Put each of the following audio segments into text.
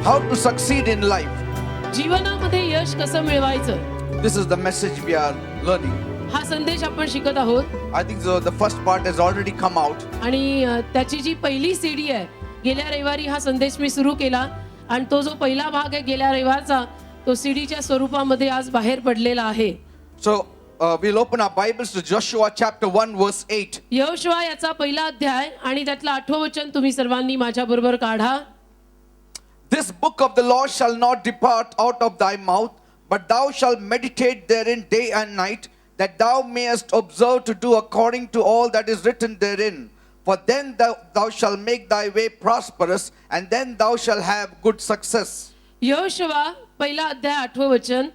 how to succeed in life. जीवनामध्ये यश कसं मिळवायचं, This is the message we are learning. हा संदेश आपण शिकत आहोत. I think the first part has already come out. आणि त्याची जी पहिली सीडी आहे, गेल्या रविवारी हा संदेश मी सुरू केला आणि तो जो पहिला भाग आहे गेल्या रविवारचा, तो सीडीच्या स्वरूपामध्ये आज बाहेर पडलेला आहे. So we'll open our Bibles to Joshua chapter 1 verse 8. Yehoshua याचा पहिला अध्याय आणि त्यातलं 8वं वचन तुम्ही सर्वांनी माझ्या बरोबर काढा. This book of the law shall not depart out of thy mouth, but thou shalt meditate therein day and night, that thou mayest observe to do according to all that is written therein. For then thou shalt make thy way prosperous, and then thou shalt have good success. Yehoshua पहिला अध्याय 8वं वचन,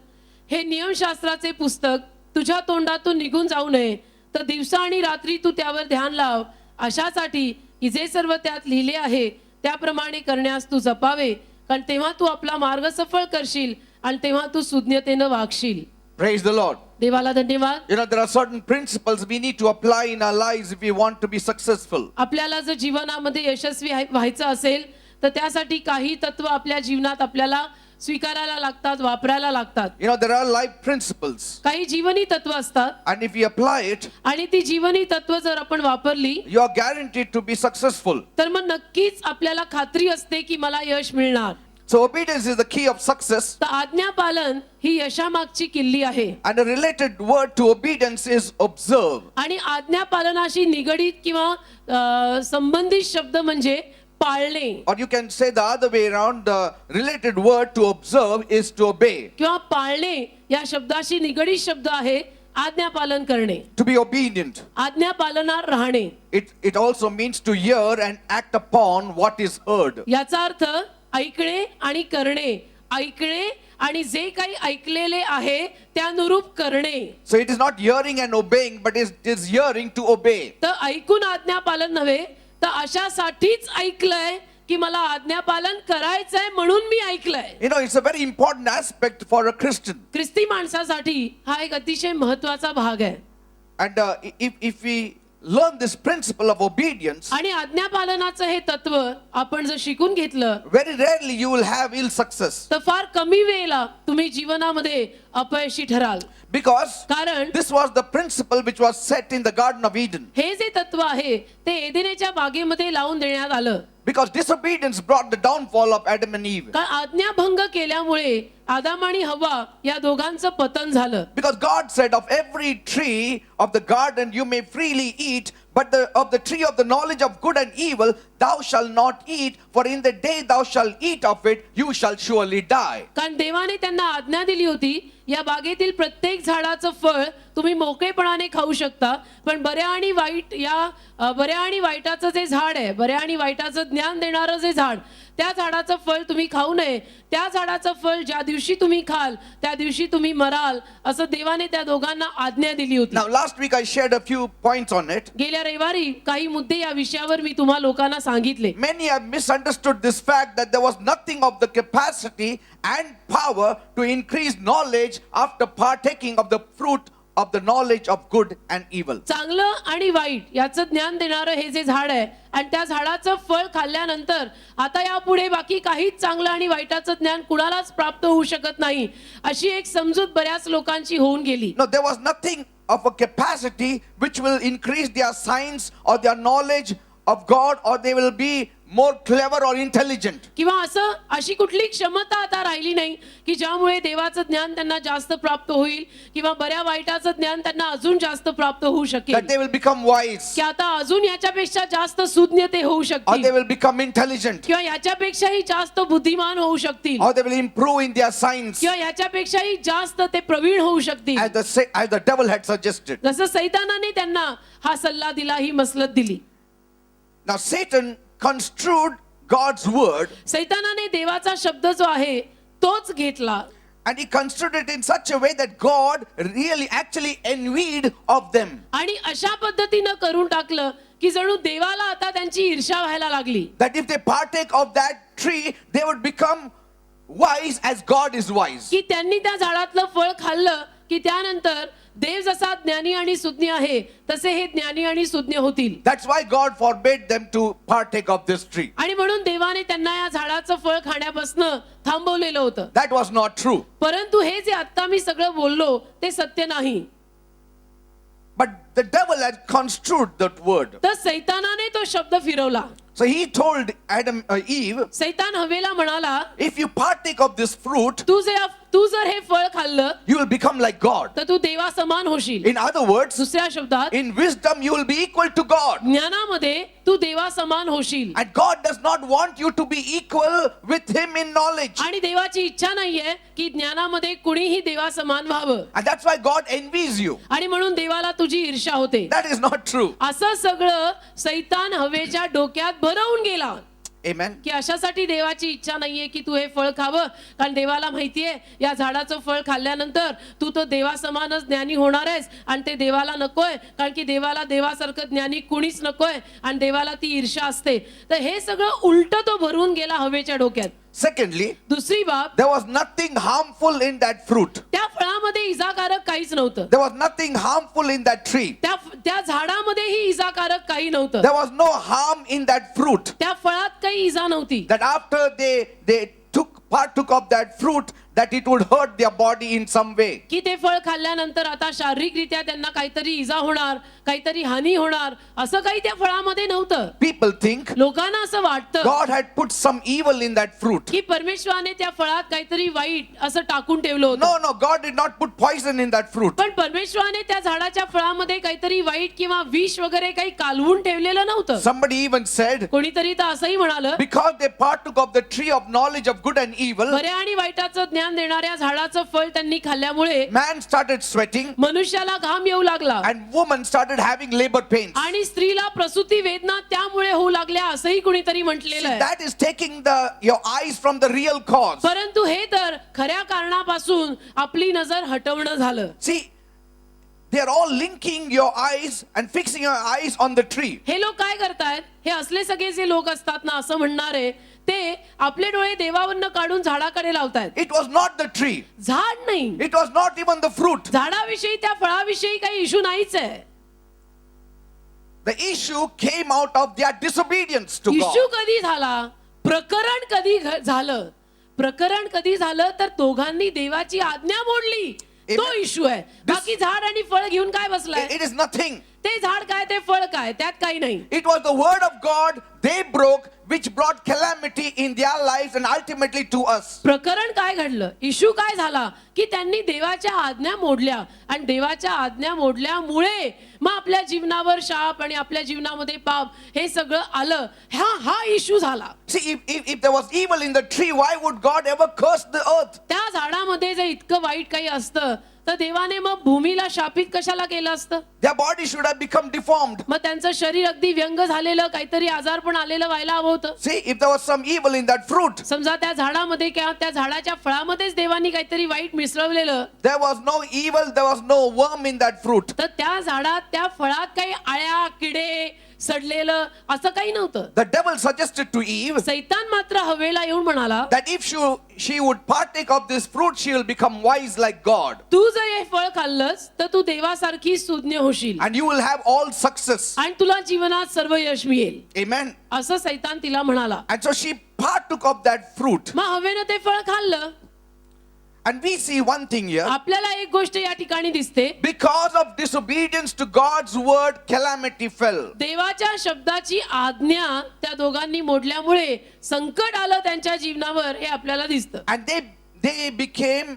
हे नियमशास्त्राचे पुस्तक तुझ्या तोंडातून निघून जाऊ नये, तर दिवसा आणि रात्री तू त्यावर ध्यान लाव, अशासाठी की जे सर्व त्यात लिहिले आहे त्याप्रमाणे करण्यास तू जपावे, कारण तेव्हा तू आपला मार्ग सफळ करशील आणि तेव्हा तू सुज्ञतेने वागशील. Praise the Lord. देवाला धन्यवाद. You know, there are certain principles we need to apply in our lives if we want to be successful. आपल्याला जर जीवनामध्ये यशस्वी व्हायचं असेल तर त्यासाठी काही तत्व आपल्या जीवनात आपल्याला स्वीकारायला लागतात, वापरायला लागतात. You know, there are life principles. काही जीवनी तत्व असतात And if we apply it, आणि ती जीवनी तत्व जर आपण वापरली you are guaranteed to be successful. तर मग नक्कीच आपल्याला खात्री असते की मला यश मिळणार. So obedience is the key of success. तर आज्ञापालन ही यशामागची किल्ली आहे. And a related word to obedience is observe. आणि आज्ञापालनाशी निगडीत किंवा संबंधित शब्द म्हणजे पाळणे. Or you can say the other way around, the related word to observe is to obey. किंवा पाळणे या शब्दाशी निगडीत शब्द आहे आज्ञापालन करणे, To be obedient. आज्ञापालनात राहणे. It also means to hear and act upon what is heard. याचा अर्थ ऐकणे आणि करणे, ऐकणे आणि जे काही ऐकलेले आहे त्यानुरूप करणे. So it is not hearing and obeying, but it is hearing to obey. तर ऐकून आज्ञापालन नव्हे, तर अशासाठीच ऐकलंय की मला आज्ञापालन करायचंय म्हणून मी ऐकलंय. You know, it's a very important aspect for a Christian. ख्रिस्ती माणसासाठी हा एक अतिशय महत्वाचा भाग आहे. And if we learn this principle of obedience, आणि आज्ञापालनाचं हे तत्व आपण जर शिकून घेतलं very rarely you will have ill success. तर फार कमी वेळेला तुम्ही जीवनामध्ये अपयशी ठराल. Because कारण this was the principle which was set in the Garden of Eden. हे जे तत्व आहे ते एदेनेच्या बागेमध्ये लावून देण्यात आलं. Because disobedience brought the downfall of Adam and Eve. कारण आज्ञाभंग केल्यामुळे आदाम आणि हव्वा या दोघांचं पतन झालं. Because God said, of every tree of the garden you may freely eat, but of the tree of the knowledge of good and evil thou shalt not eat, for in the day thou shalt eat of it you shall surely die. कारण देवाने त्यांना आज्ञा दिली होती, या बागेतील प्रत्येक झाडाचं फळ तुम्ही मोकळेपणाने खाऊ शकता, पण बऱ्या आणि वाईटाचं जे झाड आहे, बऱ्या आणि वाईटाचं ज्ञान देणारं जे झाड, त्या झाडाचं फळ तुम्ही खाऊ नये. त्या झाडाचं फळ ज्या दिवशी तुम्ही खाल त्या दिवशी तुम्ही मराल, असं देवाने त्या दोघांना आज्ञा दिली होती. Now last week I shared a few points on it. गेल्या रविवारी काही मुद्दे या विषयावर मी तुम्हा लोकांना सांगितले. Many have misunderstood this fact that there was nothing of the capacity and power to increase knowledge after partaking of the fruit of the knowledge of good and evil. चांगलं आणि वाईट याचं ज्ञान देणारं हे जे झाड आहे आणि त्या झाडाचं फळ खाल्ल्यानंतर आता यापुढे बाकी काहीच चांगलं आणि वाईटाचं ज्ञान कुणालाच प्राप्त होऊ शकत नाही, अशी एक समजूत बऱ्याच लोकांची होऊन गेली. No, there was nothing of a capacity which will increase their science or their knowledge of God, or they will be more clever or intelligent. किंवा अशी कुठली क्षमता आता राहिली नाही की ज्यामुळे देवाचं ज्ञान त्यांना जास्त प्राप्त होईल किंवा बऱ्या वाईटाचं ज्ञान त्यांना अजून जास्त प्राप्त होऊ शकेल, That they will become wise, की आता अजून याच्यापेक्षा जास्त सुज्ञ ते होऊ or शकतील, they will become intelligent, किंवा याच्यापेक्षाही जास्त बुद्धिमान होऊ शकतील, or they will improve in their science, किंवा याच्यापेक्षाही जास्त ते प्रवीण होऊ शकतील, as the devil had suggested. जसं सैतानाने त्यांना हा सल्ला दिला, ही मसलत दिली. Now Satan construed God's word, सैतानाने देवाचा शब्द जो आहे तोच घेतला and he construed it in such a way that God really actually envied of them. आणि अशा पद्धतीनं करून टाकलं की जणू देवाला आता त्यांची ईर्ष्या व्हायला लागली. That if they partake of that tree, they would become wise as God is wise. की त्यांनी त्या झाडातलं फळ खाल्लं की त्यानंतर देव जसा ज्ञानी आणि सुज्ञ आहे तसे हे ज्ञानी आणि सुज्ञ होतील. That's why God forbade them to partake of this tree. आणि म्हणून देवाने त्यांना या झाडाचं फळ खाण्यापासून थांबवलेलं होतं. That was not true. परंतु हे जे आता मी सगळं बोललो ते सत्य नाही. But the devil had construed that word. तर सैतानाने तो शब्द फिरवला. So he told Eve, सैतान हवेला म्हणाला, if you partake of this fruit, तू जर हे फळ खाल्लं you will become like God. तर तू देवा समान होशील. In other words, दुसऱ्या शब्दात in wisdom you will be equal to God. ज्ञानामध्ये तू देवा समान होशील. And God does not want you to be equal with him in knowledge. आणि देवाची इच्छा नाहीये की ज्ञानामध्ये कुणीही देवा समान व्हावं. And that's why God envies you. आणि म्हणून देवाला तुझी ईर्ष्या होते. That is not true. असं सगळं सैतान हवेच्या डोक्यात भरवून गेला. Amen. की अशासाठी देवाची इच्छा नाहीये की तू हे फळ खावं, कारण देवाला माहितीये या झाडाचं फळ खाल्ल्यानंतर तू तो देवा समानच ज्ञानी होणार आहेस. आणि ते देवाला नकोय, कारण की देवाला देवासारखं ज्ञानी कुणीच नकोय आणि देवाला ती ईर्ष्या असते. तर हे सगळं उलट तो भरून गेला हवेच्या डोक्यात. Secondly, दुसरी बाब, there was nothing harmful in that fruit. त्या फळामध्ये इजाकारक काहीच नव्हतं. There was nothing harmful in that tree. त्या झाडामध्येही इजाकारक काही नव्हतं. There was no harm in that fruit. त्या फळात काही इजा नव्हती. That after they partook of that fruit, that it would hurt their body in some way. की ते फळ खाल्ल्यानंतर आता शारीरिकरित्या त्यांना काहीतरी इजा होणार, काहीतरी हानी होणार, असं काही त्या फळामध्ये नव्हतं. People think लोकांना असं वाटतं God had put some evil in that fruit. की परमेश्वराने त्या फळात काहीतरी वाईट असं टाकून ठेवलं होतं. No, God did not put poison in that fruit. पण परमेश्वराने त्या झाडाच्या फळामध्ये काहीतरी वाईट किंवा विष वगैरे काही कालवून ठेवलेलं नव्हतं. Somebody even said, कोणीतरी तर असंही म्हणालं, because they partook of the tree of knowledge of good and evil, बऱ्या आणि वाईटाचं ज्ञान देणाऱ्या झाडाचं फळ त्यांनी खाल्ल्यामुळे man started sweating मनुष्याला घाम येऊ लागला and woman started having labor pains. आणि स्त्रीला प्रसूती वेदना त्यामुळे होऊ लागल्या असंही कुणीतरी म्हटलेलं आहे. That is taking your eyes from the real cause. परंतु हे तर खऱ्या कारणापासून आपली नजर हटवणं झालं. See, they are all linking your eyes and fixing your eyes on the tree. हे लोक काय करतायत, हे असले सगळे जे लोक असतात ना असं म्हणणारे, ते आपले डोळे देवावरनं काढून झाडाकडे लावतायत. It was not the tree. झाड नाही, It was not even the fruit. झाडाविषयी त्या फळाविषयी काही इशू नाहीच आहे. The issue came out of their disobedience to God. Issue कधी झाला, प्रकरण कधी झालं, प्रकरण कधी झालं तर दोघांनी देवाची आज्ञा मोडली, तो इशू आहे. बाकी झाड आणि फळ घेऊन काय बसलाय? It is nothing. ते झाड काय ते फळ काय, त्यात काही नाही. It was the word of God they broke, which brought calamity in their lives and ultimately to us. प्रकरण काय घडलं, इशू काय झाला की त्यांनी देवाच्या आज्ञा मोडल्या आणि देवाच्या आज्ञा मोडल्यामुळे मग आपल्या जीवनावर शाप आणि आपल्या जीवनामध्ये पाप हे सगळं आलं. हा इशू झाला. See, if there was evil in the tree, why would God ever curse the earth? त्या झाडामध्ये जर इतकं वाईट काही असतं तर देवाने मग भूमीला शापित कशाला केलं असतं? Their body should have become deformed. मग त्यांचं शरीर अगदी व्यंग झालेलं, काहीतरी आजारपण आलेलं व्हायला हवं होतं. See, if there was some evil in that fruit, समजा त्या झाडामध्ये किंवा त्या झाडाच्या फळामध्येच देवानी काहीतरी वाईट मिसळलेलं, there was no evil, there was no worm in that fruit. तर त्या झाडात त्या फळात काही आळ्या किडे सडलेलं असं काही नव्हतं. The devil suggested to Eve सैतान मात्र हवेला येऊन म्हणाला, that if she would partake of this fruit, she will become wise like God. तू जर हे फळ खाल्लंस तर तू देवासारखी सुज्ञ होशील And you will have all success. आणि तुला जीवनात सर्व यश मिळेल, Amen. असं सैतान तिला म्हणाला. And so she partook of that fruit. मग हवेनं ते फळ खाल्लं. And we see one thing here. आपल्याला एक गोष्ट या ठिकाणी दिसते, Because of disobedience to God's word, calamity fell. देवाच्या शब्दाची आज्ञा त्या दोघांनी मोडल्यामुळे संकट आलं त्यांच्या जीवनावर, हे आपल्याला दिसतं. And they became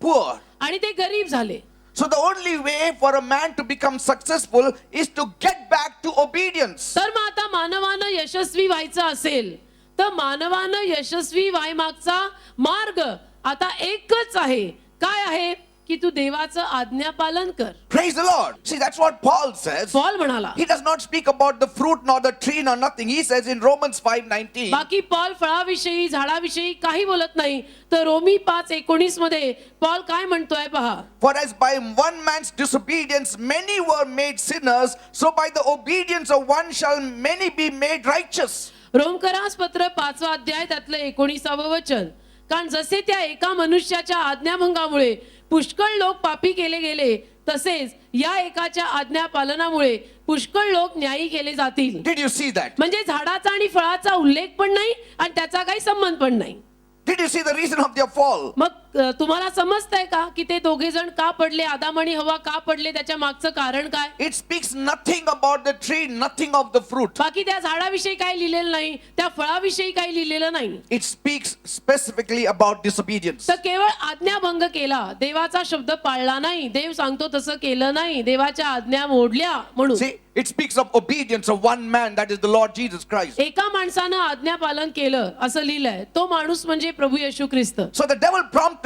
poor. आणि ते गरीब झाले. So the only way for a man to become successful is to get back to obedience. तर मग आता मानवानं यशस्वी व्हायचं असेल तर मानवानं यशस्वी व्हायमागचा मार्ग आता एकच आहे. काय आहे की तू देवाचं आज्ञापालन कर. Praise the Lord. See, that's what Paul says. Paul म्हणाला. He does not speak about the fruit nor the tree nor nothing. He says in Romans 5:19. बाकी पॉल फळाविषयी झाडाविषयी काही बोलत नाही. तर रोमी 5:19 मध्ये पॉल काय म्हणतोय पहा. For as by one man's disobedience many were made sinners, so by the obedience of one shall many be made righteous. रोमकरास पत्र 5 अध्याय त्यातलं 19 वचन. कारण जसे त्या एका मनुष्याच्या आज्ञाभंगामुळे पुष्कळ लोक पापी केले गेले, तसेच या एकाच्या आज्ञा पालनामुळे पुष्कळ लोक न्यायी केले जातील. Did you see that? म्हणजे झाडाचा आणि फळाचा उल्लेख पण नाही आणि त्याचा काही संबंध पण नाही. Did you see the reason of their fall? मग तुम्हाला समजतंय का की ते दोघे जण का पडले, आदाम आणि हवा का पडले, त्याच्या मागचं कारण काय? It speaks nothing about the tree, nothing of the fruit. बाकी त्या झाडाविषयी काही लिहिलेलं नाही, त्या फळाविषयी काही लिहिलेलं नाही. It speaks specifically about disobedience. तर केवळ आज्ञाभंग केला, देवाचा शब्द पाळला नाही, देव सांगतो तसं केलं नाही, देवाच्या आज्ञा मोडल्या म्हणून. See, it speaks of obedience of one man, that is the Lord Jesus Christ. एका माणसानं आज्ञा पालन केलं असं लिहिलंय, तो माणूस म्हणजे प्रभू येशू ख्रिस्त. So the devil prompted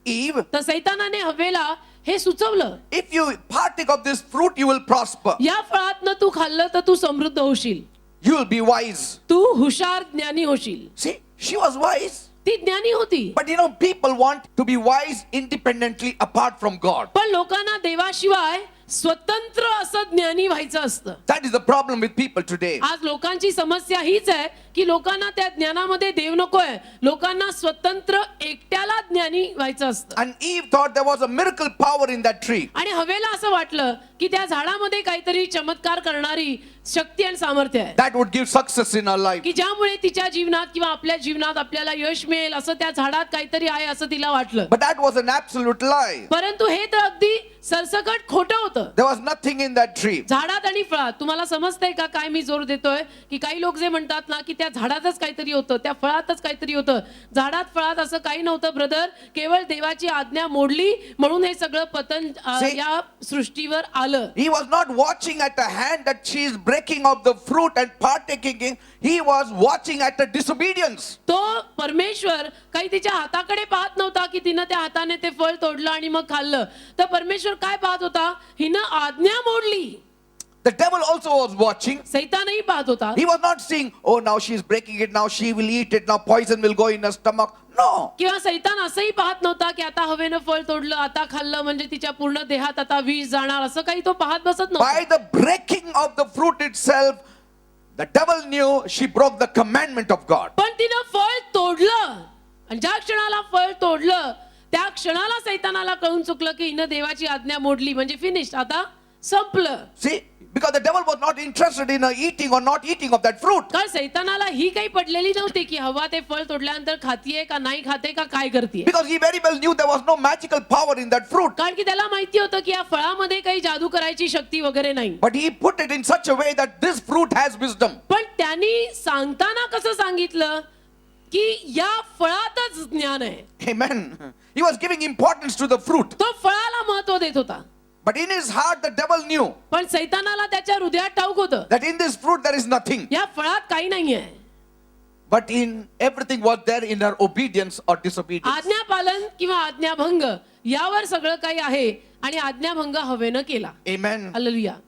Eve, तर सैतानाने हवेला हे सुचवलं, if you partake of this fruit, you will prosper. या फळातनं तू खाल्लं तर तू समृद्ध होशील, You will be wise. तू हुशार ज्ञानी होशील. See, she was wise. ती ज्ञानी होती. But you know, people want to be wise independently apart from God. पण लोकांना देवाशिवाय स्वतंत्र असं ज्ञानी व्हायचं असतं. That is the problem with people today. आज लोकांची समस्या हीच आहे की लोकांना त्या ज्ञानामध्ये देव नकोय, लोकांना स्वतंत्र एकट्याला ज्ञानी व्हायचं असतं. And Eve thought there was a miracle power in that tree. आणि हवेला असं वाटलं की त्या झाडामध्ये काहीतरी चमत्कार करणारी शक्ती आणि सामर्थ्य आहे, That would give success in her life. की ज्यामुळे तिच्या जीवनात किंवा आपल्या जीवनात आपल्याला यश मिळेल, असं त्या झाडात काहीतरी आहे असं तिला वाटलं. But that was an absolute lie. परंतु हे तर अगदी सरसकट खोटं होतं. There was nothing in that tree. झाडात आणि फळात तुम्हाला समजतंय का काय मी जोर देतोय? की काही लोक जे म्हणतात ना की त्या झाडातच काहीतरी होतं, त्या फळातच काहीतरी होतं. झाडात फळात असं काही नव्हतं ब्रदर, केवळ देवाची आज्ञा मोडली म्हणून हे सगळं पतन See? या सृष्टीवर आलं. He was not watching at the hand that she is breaking of the fruit and partaking in. He was watching at the disobedience. तो परमेश्वर काही तिच्या हाताकडे पाहत नव्हता की तिनं त्या हाताने ते फळ तोडलं आणि मग खाल्लं. तर परमेश्वर काय पाहत होता? हिनं आज्ञा मोडली. The devil also was watching. सैतानही पाहत होता. He was not saying, oh, now she is breaking it, now she will eat it, now poison will go in her stomach. No. किंवा सैतान असंही पाहत नव्हता की आता हवेनं फळ तोडलं, आता खाल्लं म्हणजे तिच्या पूर्ण देहात आता विष जाणार, असं काही तो पाहत बसत नव्हता. By the breaking of the fruit itself, the devil knew she broke the commandment of God. पण तिनं फळ तोडलं आणि ज्या क्षणाला फळ तोडलं त्या क्षणाला सैतानाला कळून चुकलं की हिनं देवाची आज्ञा मोडली, म्हणजे फिनिश, आता संपलं. See, because the devil was not interested in her eating or not eating of that fruit. कारण सैतानाला ही काही पडलेली नव्हती की हवा ते फळ तोडल्यानंतर खातीये का नाही खाते का काय करते. Because he very well knew there was no magical power in that fruit. कारण की त्याला माहिती होतं की या फळामध्ये काही जादू करायची शक्ती वगैरे नाही. But he put it in such a way that this fruit has wisdom. पण त्यांनी सांगताना कसं सांगितलं की या फळातच ज्ञान आहे. Amen. He was giving importance to the fruit. तो फळाला महत्व देत होता. But in his heart, the devil knew पण सैतानाला त्याच्या हृदयात ठाऊक होतं that in this fruit there is nothing. या फळात काही नाहीये. But in everything was there in her obedience or disobedience. आज्ञापालन किंवा आज्ञाभंग यावर सगळं काही आहे आणि आज्ञाभंग हवेनं केला. Amen. Hallelujah.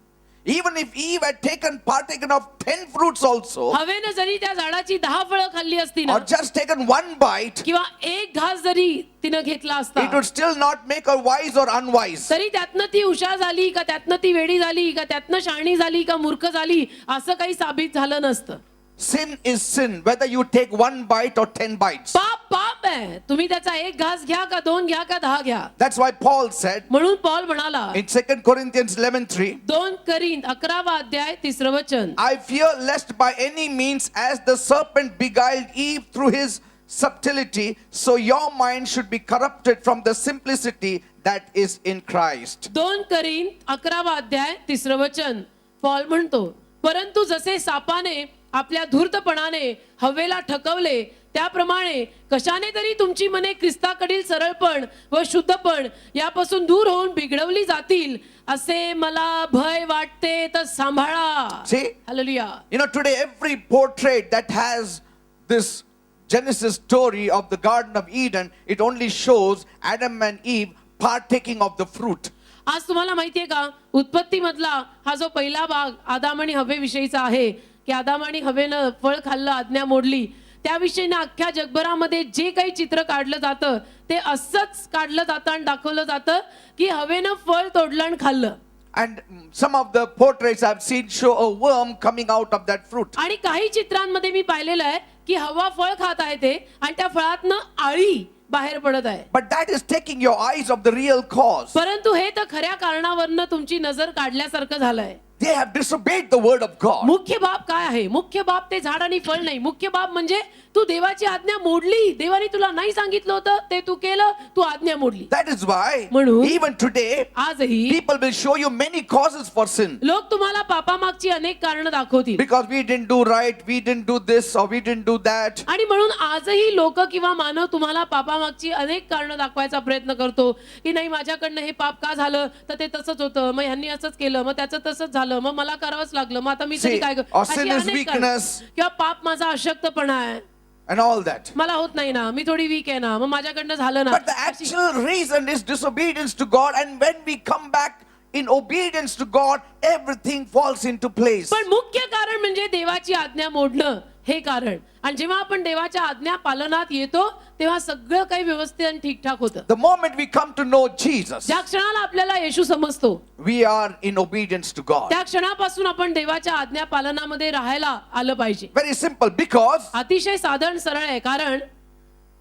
Even if Eve had partaken of 10 fruits also, हवेनं जरी त्या झाडाची 10 फळं खाल्ली असती ना or just taken one bite, किंवा एक घास जरी तिनं घेतला असता it would still not make her wise or unwise. तरी त्यातनं ती हुशार झाली का, त्यातनं ती वेडी झाली का, त्यातनं शहाणी झाली का मूर्ख झाली, असं काही साबित झालं नसतं. Sin is sin, whether you take one bite or 10 bites. पाप पाप आहे, तुम्ही त्याचा एक घास घ्या का, 2 घ्या का, 10 घ्या. That's why Paul said म्हणून पौल म्हणाला in 2 Corinthians 11:3, 2 करिंथ 11 अध्याय 3 वचन, I fear lest by any means as the serpent beguiled Eve through his subtlety, so your mind should be corrupted from the simplicity that is in Christ. 2 Corinth 11 अध्याय 3 वचन, पौल म्हणतो, परंतु जसे सापाने आपल्या धूर्तपणाने हवेला ठकवले त्याप्रमाणे कशाने तरी तुमची मने ख्रिस्ताकडील सरळपण व शुद्धपण यापासून दूर होऊन बिघडवली जातील असे मला भय वाटते, तर सांभाळा. See? Hallelujah. You know, today every portrait that has this Genesis story of the Garden of Eden, it only shows Adam and Eve partaking of the fruit. आज तुम्हाला माहितीये का, उत्पत्ती मधला हा जो पहिला भाग आदाम आणि हवे विषयीचा आहे की आदाम आणि हवेनं फळ खाल्लं, आज्ञा मोडली, त्याविषयीनं अख्ख्या जगभरामध्ये जे काही चित्र काढलं जातं ते असंच काढलं जातं आणि दाखवलं जातं की हवेनं फळ तोडलं आणि खाल्लं. And some of the portraits I've seen show a worm coming out of that fruit. आणि काही चित्रांमध्ये मी पाहिलेलं आहे की हवा फळ खात आहे ते आणि त्या फळातनं आळी बाहेर पडत आहे. But that is taking your eyes off the real cause. परंतु हे तर खऱ्या कारणावरनं तुमची नजर काढल्यासारखं झालंय. They have disobeyed the word of God. मुख्य बाब काय आहे? मुख्य बाब ते झाड आणि फळ नाही. मुख्य बाब म्हणजे तू देवाची आज्ञा मोडली. देवाने तुला नाही सांगितलं होतं ते तू केलं, तू आज्ञा मोडली. That is why म्हणून even today आजही people will show you many causes for sin. लोक तुम्हाला पापामागची अनेक कारणं दाखवतील. Because we didn't do right, we didn't do this or we didn't do that. आणि म्हणून आजही लोक किंवा मानव तुम्हाला पापामागची अनेक कारणं दाखवायचा प्रयत्न करतो की नाही माझ्याकडनं हे पाप का झालं तर ते तसंच होतं, मग ह्यांनी असंच केलं, मग त्याचं तसंच झालं, मग मला करावंच लागलं, मग आता मी तरी See, काय our sin is weakness. किंवा पाप माझा अशक्तपणा आहे, And all that. मला होत नाही ना, मी थोडी वीक आहे ना, मग माझ्याकडनं झालं ना. But the actual reason is disobedience to God, and when we come back in obedience to God, everything falls into place. पण मुख्य कारण म्हणजे देवाची आज्ञा मोडणं हे कारण. आणि जेव्हा आपण देवाच्या आज्ञा पालनात येतो तेव्हा सगळं काही व्यवस्थित आणि ठीकठाक होतं. The moment we come to know Jesus, ज्या क्षणाला आपल्याला येशू समजतो we are in obedience to God. त्या क्षणापासून आपण देवाच्या आज्ञा पालनामध्ये राहायला आलं पाहिजे. Very simple, because अतिशय साधारण सरळ आहे. कारण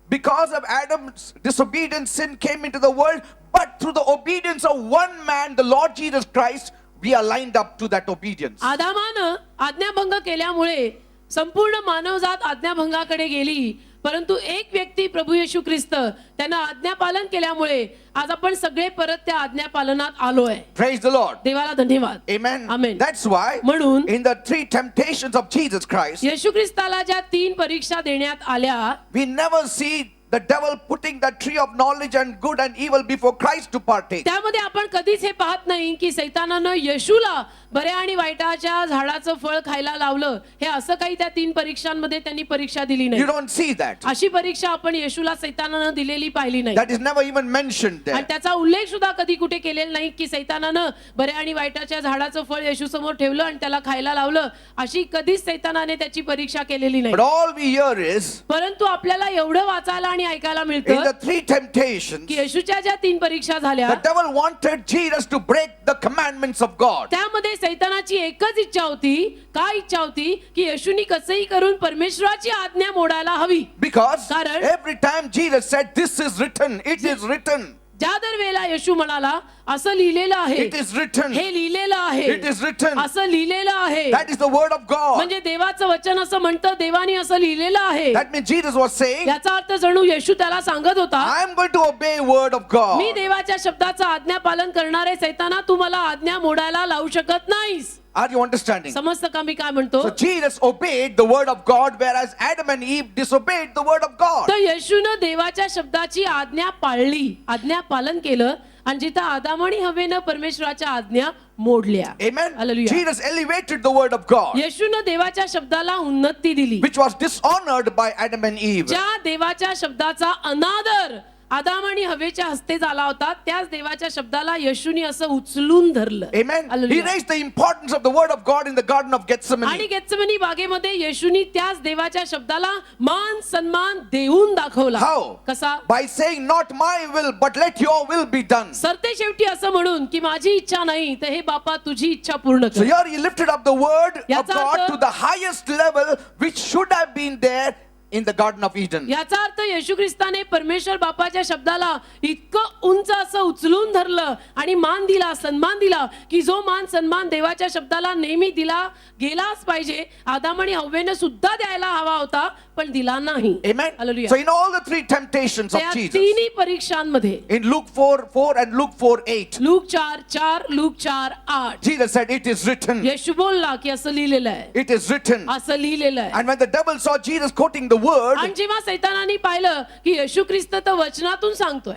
because of Adam's disobedience, sin came into the world, but through the obedience of one man, the Lord Jesus Christ, we are lined up to that obedience. आदामानं आज्ञाभंग केल्यामुळे संपूर्ण मानवजात आज्ञाभंगाकडे गेली. परंतु एक व्यक्ती प्रभू येशू ख्रिस्त त्यानं आज्ञापालन केल्यामुळे आज आपण सगळे परत त्या आज्ञापालनात आलोय. Praise the Lord. देवाला धन्यवाद. Amen. Amen. That's why म्हणून in the three temptations of Jesus Christ, येशू ख्रिस्ताला ज्या 3 परीक्षा देण्यात आल्या we never see the devil putting the tree of knowledge and good and evil before Christ to partake. त्यामध्ये आपण कधीच हे पाहत नाही की सैतानानं येशूला बऱ्या आणि वाईटाच्या झाडाचं फळ खायला लावलं. हे असं काही त्या 3 परीक्षांमध्ये त्यांनी परीक्षा दिली You नाही. don't see that. अशी परीक्षा आपण येशूला सैतानानं दिलेली पाहिली नाही. That is never even mentioned आणि there. त्याचा उल्लेख सुद्धा कधी कुठे केलेला नाही की सैतानानं बऱ्या आणि वाईटाच्या झाडाचं फळ येशू समोर ठेवलं आणि त्याला खायला लावलं. अशी कधीच सैतानाने त्याची परीक्षा केलेली नाही. But all we hear is, परंतु आपल्याला एवढं वाचायला आणि ऐकायला in मिळतं the three temptations, की येशूच्या ज्या 3 परीक्षा झाल्या the devil wanted Jesus to break the commandments of God. त्यामध्ये सैतानाची एकच इच्छा होती. काय इच्छा होती? की येशूनी कसंही करून परमेश्वराची आज्ञा मोडायला हवी. Because कारण every time Jesus said, this is written, it is written, ज्या दर वेळेला येशू म्हणाला असं लिहिलेलं आहे, it is written, हे लिहिलेलं आहे, it is written. असं लिहिलेलं आहे, That is the word of God. म्हणजे देवाचं वचन असं म्हणतं, देवाने असं लिहिलेलं आहे. That means Jesus was saying, याचा अर्थ जणू येशू त्याला सांगत होता I am going to obey word of God. मी देवाच्या शब्दाचं आज्ञा पालन करणारे सैताना तू मला आज्ञा मोडायला लावू शकत नाहीस. Are you understanding? समजतं का मी काय म्हणतो? So Jesus obeyed the word of God, whereas Adam and Eve disobeyed the word of God. तर येशूनं देवाच्या शब्दाची आज्ञा पाळली, आज्ञा पालन केलं आणि जिथं आदाम आणि हवेनं परमेश्वराच्या आज्ञा मोडल्या. Amen. Hallelujah. Jesus elevated the word of God, येशूनं देवाच्या शब्दाला उन्नती दिली. which was dishonored by Adam and Eve. ज्या देवाच्या शब्दाचा अनादर आदाम आणि हवेच्या हस्ते झाला होता त्याच देवाच्या शब्दाला येशूनी असं उचलून धरलं. Amen. He Hallelujah. raised the importance of the word of God in the Garden of आणि Gethsemane. गेत्सेमनी बागेमध्ये येशूनी त्याच देवाच्या शब्दाला मान सन्मान देऊन दाखवला. How? कसा? By saying, not my will, but let your will be done. सरते शेवटी असं म्हणून की माझी इच्छा नाही तर हे बापा तुझी इच्छा पूर्ण So कर. here he lifted up the word of याचा God अर्थ- to the highest level, which should have been there in the Garden of Eden. याचा अर्थ येशू ख्रिस्ताने परमेश्वर बापाच्या शब्दाला इतकं उंच असं उचलून धरलं आणि मान दिला, सन्मान दिला की जो मान सन्मान देवाच्या शब्दाला नेहमी दिला गेलाच पाहिजे. आदाम आणि हव्वेनं सुद्धा द्यायला हवा होता पण दिला नाही. Amen. Hallelujah. So in all the three temptations of त्या Jesus, तिन्ही परीक्षांमध्ये in Luke 4:4 and Luke 4:8, look 4:4 look 4:8 Jesus said, it is written, येशू बोलला की असं लिहिलेलं आहे, it is written. असं लिहिलेलं आहे. And when the devil saw Jesus quoting the word, आणि जेव्हा सैतानाने पाहिलं की येशू ख्रिस्त तर वचनातून सांगतोय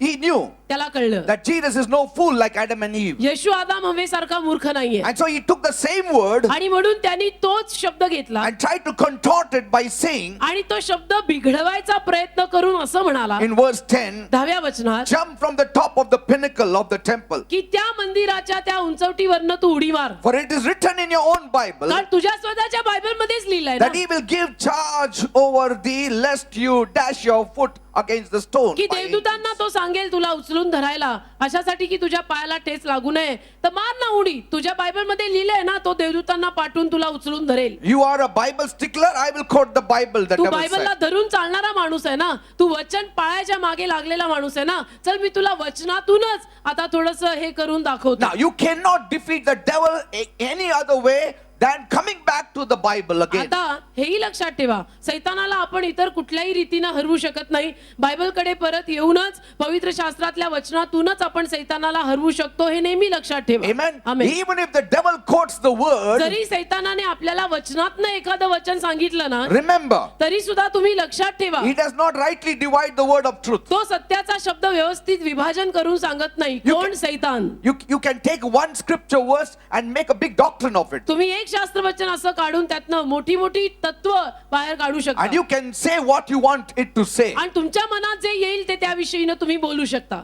he knew त्याला कळलं that Jesus is no fool like Adam and Eve. येशू आदाम हवेसारखा मूर्ख नाहीये. And so he took the same word आणि म्हणून त्यांनी तोच शब्द घेतला and tried to contort it by saying आणि तो शब्द बिघडवायचा प्रयत्न करून असं म्हणाला in verse 10, 10व्या वचनात jump from the top of the pinnacle of the temple, की त्या मंदिराच्या त्या उंचवटीवरनं तू उडी मार. for it is written in your own Bible, कारण तुझ्या स्वतःच्या बायबल मध्येच लिहिलंय सांगितलंय ना that he will give charge over thee lest you dash your foot against the stone. की देवदूतांना तो सांगेल तुला उचलून धरायला, अशासाठी की तुझ्या पायाला ठेच लागू नये. तर मार ना उडी. तुझ्या बायबल मध्ये लिहिलंय ना, तो देवदूतांना पाठवून तुला उचलून धरेल. You are a Bible stickler. I will quote the Bible. The Tu devil बायबलला said. धरून चालणारा माणूस आहे ना, तू वचन पाळायच्या मागे लागलेला माणूस आहे ना. चल मी तुला वचनातूनच आता थोडस हे करून दाखवतो. Now you cannot defeat the devil any other way than coming back to the Bible again. आता हेही लक्षात ठेवा, सैतानाला आपण इतर कुठल्याही रीतीनं हरवू शकत नाही. बायबलकडे परत येऊनच पवित्र शास्त्रातल्या वचनातूनच आपण सैतानाला हरवू शकतो, हे नेहमी लक्षात ठेवा. Amen. Amen. Even if the devil quotes the word, जरी सैतानाने आपल्याला वचनातनं एखादं वचन सांगितलं ना, remember, तरी सुद्धा तुम्ही लक्षात ठेवा, he does not rightly divide the word of truth. तो सत्याचा शब्द व्यवस्थित विभाजन करून सांगत नाही. You कोण? can- सैतान. You can take one scripture verse and make a big doctrine of it. तुम्ही एक शास्त्रवचन असं काढून त्यातनं मोठी मोठी तत्व बाहेर काढू And शकता you can say what you want it to say. आणि तुमच्या मनात जे येईल ते त्याविषयीनं तुम्ही बोलू शकता.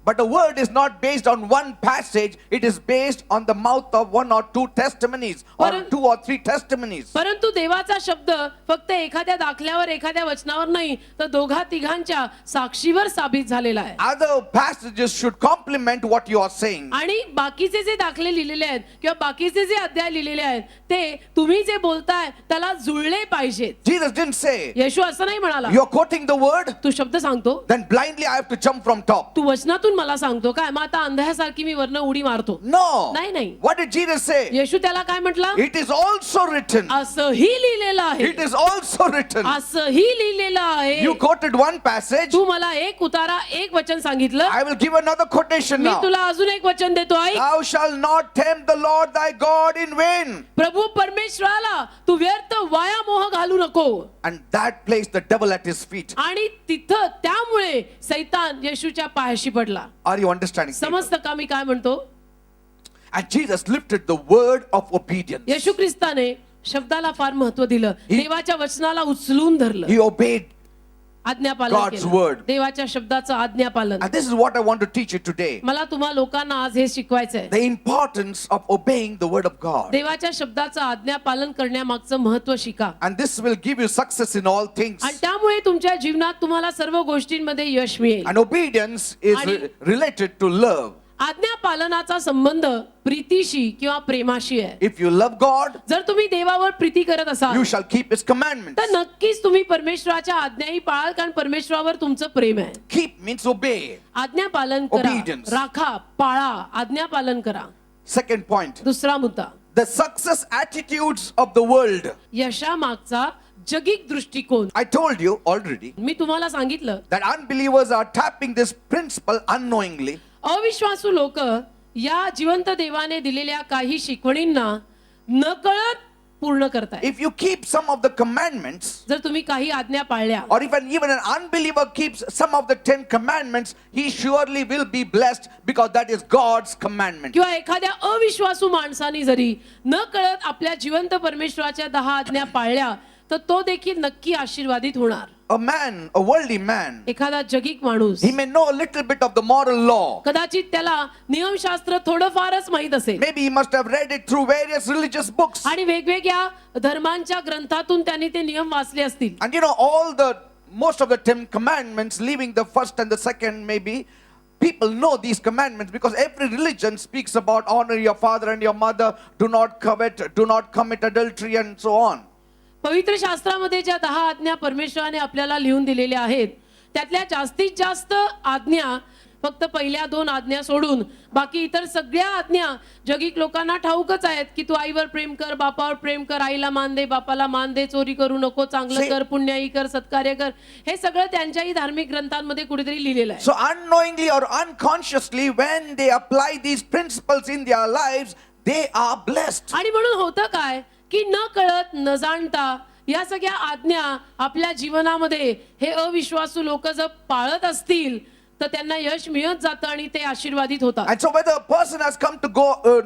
But the word is not based on one passage, it is based on the mouth of one or two testimonies or Paran- 2 or 3 testimonies. परंतु देवाचा शब्द फक्त एखाद्या दाखल्यावर एखाद्या वचनावर नाही, तर दोघा तिघांच्या साक्षीवर साबित झालेला आहे. Other passages should complement what you are saying. आणि बाकीचे जे दाखले लिहिलेले आहेत किंवा बाकीचे जे अध्याय लिहिलेले आहेत ते तुम्ही जे बोलताय त्याला जुळले पाहिजेत. Jesus didn't say, येशू असं नाही म्हणाला, you're quoting the word, तू शब्द सांगतो then blindly I have to jump from top. तू वचनातून मला सांगतो काय, मग आता अंधायासारखी मी वरनं उडी मारतो. No. नाही, नाही. What did Jesus say? येशू त्याला काय म्हटलं? It is also written. असंही लिहिलेलं आहे. It is also written. असंही लिहिलेलं आहे. You quoted one passage. तू मला एक उतारा एक वचन सांगितलं, I will give another quotation me now. तुला अजून एक वचन देतो. ऐक, Thou shalt not tempt the Lord thy God in vain. प्रभू परमेश्वराला तू व्यर्थ वाया मोह घालू नको. And that placed the devil at his feet. आणि तिथं त्यामुळे सैतान येशूच्या पायाशी पडला. Are you understanding? people? समजतं का मी काय म्हणतो? And Jesus lifted the word of obedience. येशू ख्रिस्ताने शब्दाला फार महत्व दिलं. देवाच्या वचनाला उचलून धरलं, He obeyed. आज्ञापालन God's केलं. word. देवाच्या शब्दाचं आज्ञापालन. And this is what I want to teach you today. मला तुम्हा लोकांना आज हे शिकवायचंय. The importance of obeying the word of God. देवाच्या शब्दाचं आज्ञापालन करण्यामागचं महत्व शिका. And this will give you success in all things. आणि त्यामुळे तुमच्या जीवनात तुम्हाला सर्व गोष्टींमध्ये यश मिळेल. And obedience is related to love. आज्ञापालनाचा संबंध प्रीतीशी किंवा प्रेमाशी आहे. If you love God, जर तुम्ही देवावर प्रीती करत असाल you shall keep his commandments. तर नक्कीच तुम्ही परमेश्वराच्या आज्ञाही पाळाल, कारण परमेश्वरावर तुमचं प्रेम आहे. Keep means obey. आज्ञापालन करा, Obedience. राखा, पाळा, आज्ञापालन करा. Second point. दुसरा मुद्दा, The success attitudes of the world. यशामागचा जगिक दृष्टिकोन. I told you already मी तुम्हाला सांगितलं, that unbelievers are tapping this principle unknowingly. अविश्वासू लोक या जिवंत देवाने दिलेल्या काही शिकवणींना नकळत पूर्ण करताय. If you keep some of the commandments, जर तुम्ही काही आज्ञा पाळल्या, or even an unbeliever keeps some of the 10 commandments, he surely will be blessed because that is God's commandment. किंवा एखाद्या अविश्वासू माणसाने जरी न कळत आपल्या जिवंत परमेश्वराच्या 10 आज्ञा पाळल्या तर तो देखील नक्की आशीर्वादित होणार. A man, a worldly man, एखादा जगिक माणूस he may know a little bit of the moral law. कदाचित त्याला नियमशास्त्र थोडंफारच माहित असेल Maybe he must have read it through various religious books. आणि वेगवेगळ्या धर्मांच्या ग्रंथातून त्यांनी ते नियम वाचले असतील. And you know, most of the 10 commandments, leaving the first and the second maybe, people know these commandments because every religion speaks about honor your father and your mother, do not covet, do not commit adultery and so on. पवित्र शास्त्रामध्ये ज्या 10 आज्ञा परमेश्वराने आपल्याला लिहून दिलेल्या आहेत त्यातल्या जास्तीत जास्त आज्ञा फक्त पहिल्या 2 आज्ञा सोडून बाकी इतर सगळ्या आज्ञा जगिक लोकांना ठाऊकच आहेत की तू आईवर प्रेम कर, बापावर प्रेम कर, आईला मान दे, बापाला मान दे, चोरी करू नको, चांगलं कर, पुण्याई कर, सत्कार्य कर. हे सगळं त्यांच्याही धार्मिक ग्रंथांमध्ये कुठेतरी लिहिलेलं आहे. So unknowingly or unconsciously, when they apply these principles in their lives, they are blessed. आणि म्हणून होतं काय की न कळत न जाणता या सगळ्या आज्ञा आपल्या जीवनामध्ये हे अविश्वासू लोक जर पाळत असतील तर त्यांना यश मिळत जातं आणि ते आशीर्वादित होतात. And so whether a person has come to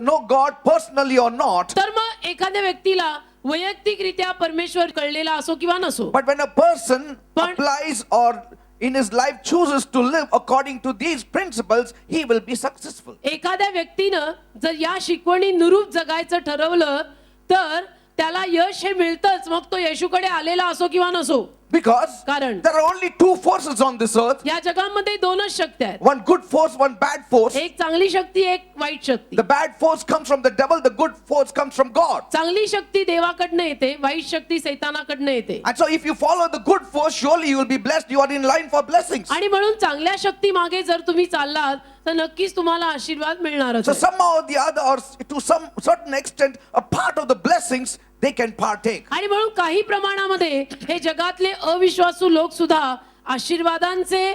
know God personally or not, तर मग एखाद्या व्यक्तीला वैयक्तिकरित्या परमेश्वर कळलेला असो किंवा नसो, but when a person applies or in his life chooses to live according to these principles, he will be successful. एखाद्या व्यक्तीनं जर या शिकवणीनुरूप जगायचं ठरवलं तर त्याला यश हे मिळतंच, मग तो येशूकडे आलेला असो किंवा नसो. Because कारण there are only two forces on this earth. या जगामध्ये दोनच शक्ती आहेत, One good force, one bad force. एक चांगली शक्ती, एक वाईट शक्ती. The bad force comes from the devil, the good force comes from God. चांगली शक्ती देवाकडनं येते, वाईट शक्ती सैतानाकडनं येते. And so if you follow the good force, surely you will be blessed. You are in line for blessings. आणि म्हणून चांगल्या शक्ती मागे जर तुम्ही चाललात तर नक्कीच तुम्हाला आशीर्वाद मिळणारच So आहे. somehow or the other, or to some certain extent, a part of the blessings they can partake. आणि म्हणून काही प्रमाणामध्ये हे जगातले अविश्वासू लोक सुद्धा आशीर्वादांचे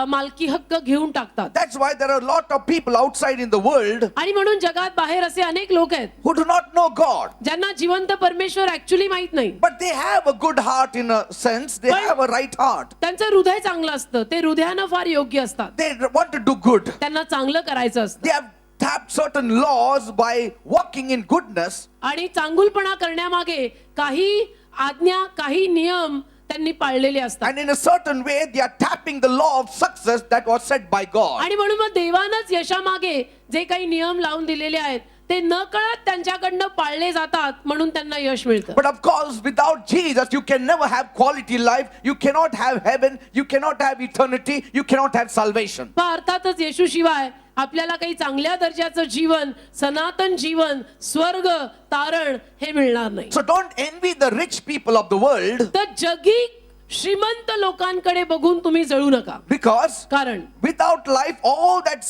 मालकी हक्क घेऊन टाकतात. That's why there are a lot of people outside in the world आणि म्हणून जगात बाहेर असे अनेक लोक आहेत who do not know God. ज्यांना जिवंत परमेश्वर ऍक्च्युली माहित नाही. But they have a good heart in a sense. They But- have a right heart. त्यांचं हृदय चांगलं असतं, ते हृदयानं फार योग्य असतात, They want to do good. त्यांना चांगलं करायचं असतं. They have tapped certain laws by walking in goodness. आणि चांगुलपणा करण्यामागे काही आज्ञा, काही नियम त्यांनी पाळलेले असतात. And in a certain way, they are tapping the law of success that was set by God. आणि म्हणून मग देवानंच यशामागे जे काही नियम लावून दिलेले आहेत ते न कळत त्यांच्याकडनं पाळले जातात, म्हणून त्यांना यश मिळतं. But of course, without Jesus, you can never have quality life. You cannot have heaven. You cannot have eternity. You cannot have salvation. पण अर्थातच येशूशिवाय आपल्याला काही चांगल्या दर्जाचं जीवन, सनातन जीवन, स्वर्ग, तारण हे मिळणार नाही. So don't envy the rich people of the world, तर जगी श्रीमंत लोकांकडे बघून तुम्ही जळू नका. because कारण without life, all that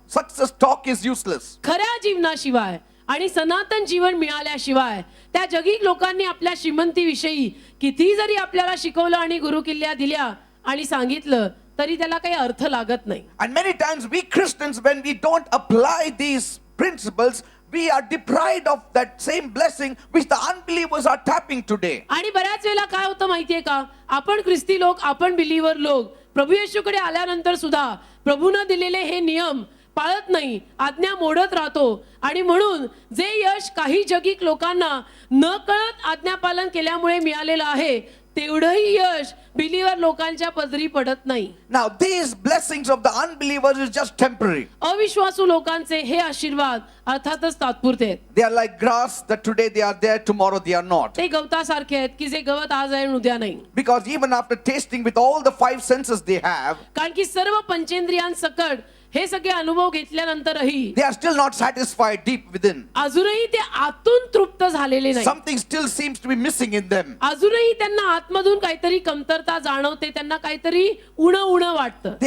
success talk is useless. खऱ्या जीवनाशिवाय आणि सनातन जीवन मिळाल्याशिवाय त्या जगी लोकांनी आपल्या श्रीमंतीविषयी किती जरी आपल्याला शिकवलं आणि गुरुकिल्ल्या दिल्या आणि सांगितलं तरी त्याला काही अर्थ लागत नाही. And many times we Christians, when we don't apply these principles, we are deprived of that same blessing which the unbelievers are tapping today. आणि बऱ्याच वेळेला काय होतं माहितीये का, आपण ख्रिस्ती लोक, आपण बिलीवर लोक प्रभू येशूकडे आल्यानंतर सुद्धा प्रभूनं दिलेले हे नियम पाळत नाही, आज्ञा मोडत राहतो. आणि म्हणून जे यश काही जगिक लोकांना न कळत आज्ञापालन केल्यामुळे मिळालेलं आहे तेवढंही यश बिलीवर लोकांच्या पदरी पडत नाही. Now these blessings of the unbelievers is just temporary. अविश्वासू लोकांचे हे आशीर्वाद अर्थातच तात्पुरते आहेत. They are like grass that today they are there, tomorrow they are not. ते गवतासारखे आहेत की जे गवत आज आहे आणि उद्या नाही. Because even after tasting with all the five senses they have, कारण की सर्व पंचेंद्रियांसकट हे सगळे अनुभव घेतल्यानंतरही they are still not satisfied deep within. अजूनही ते आतून तृप्त झालेले नाही. Something still seems to be missing in them. अजूनही त्यांना आतमधून काहीतरी कमतरता जाणवते, त्यांना काहीतरी उणं वाटतं.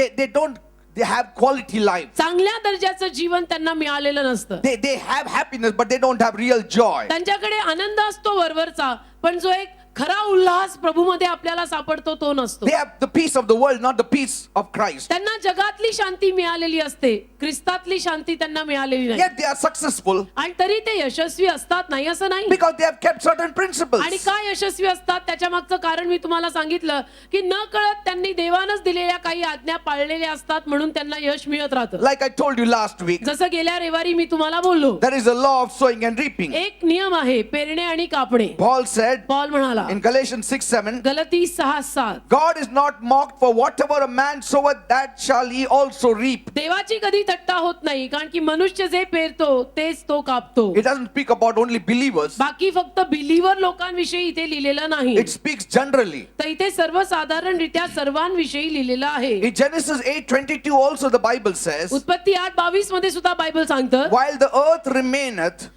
They have quality life. चांगल्या दर्जाचं जीवन त्यांना मिळालेलं नसतं. They have happiness, but they don't have real joy. त्यांच्याकडे आनंद असतो वरवरचा, पण जो एक खरा उल्हास प्रभूमध्ये आपल्याला सापडतो तो नसतो. They have the peace of the world, not the peace of Christ. त्यांना जगातली शांती मिळालेली असते, ख्रिस्तातली शांती त्यांना मिळालेली नाही. Yet they are successful आणि तरी ते यशस्वी असतात, नाही असं नाही. because they have kept certain principles. आणि काय यशस्वी असतात त्याच्या मागचं कारण मी तुम्हाला सांगितलं की न कळत त्यांनी देवानच दिलेल्या काही आज्ञा पाळलेल्या असतात, म्हणून त्यांना यश मिळत राहतं. Like I told you last week, जसं गेल्या रविवारी मी तुम्हाला बोललो, there is a law of sowing and reaping. एक नियम आहे पेरणे आणि कापणे. Paul said पॉल म्हणाला in Galatians 6:7, गलती 6:7, God is not mocked, for whatever a man soweth, that shall he also reap. देवाची कधी थट्टा होत नाही, कारण की मनुष्य जे पेरतो तेच तो कापतो. It doesn't speak about only believers. बाकी फक्त बिलीवर लोकांविषयी इथे लिहिलेलं नाही, It speaks generally. तर इथे सर्वसाधारणरित्या सर्वांविषयी लिहिलेलं आहे. In Genesis 8:22 also the Bible says, उत्पत्ती 8:22 मध्ये सुद्धा बायबल सांगतं, while the earth remaineth,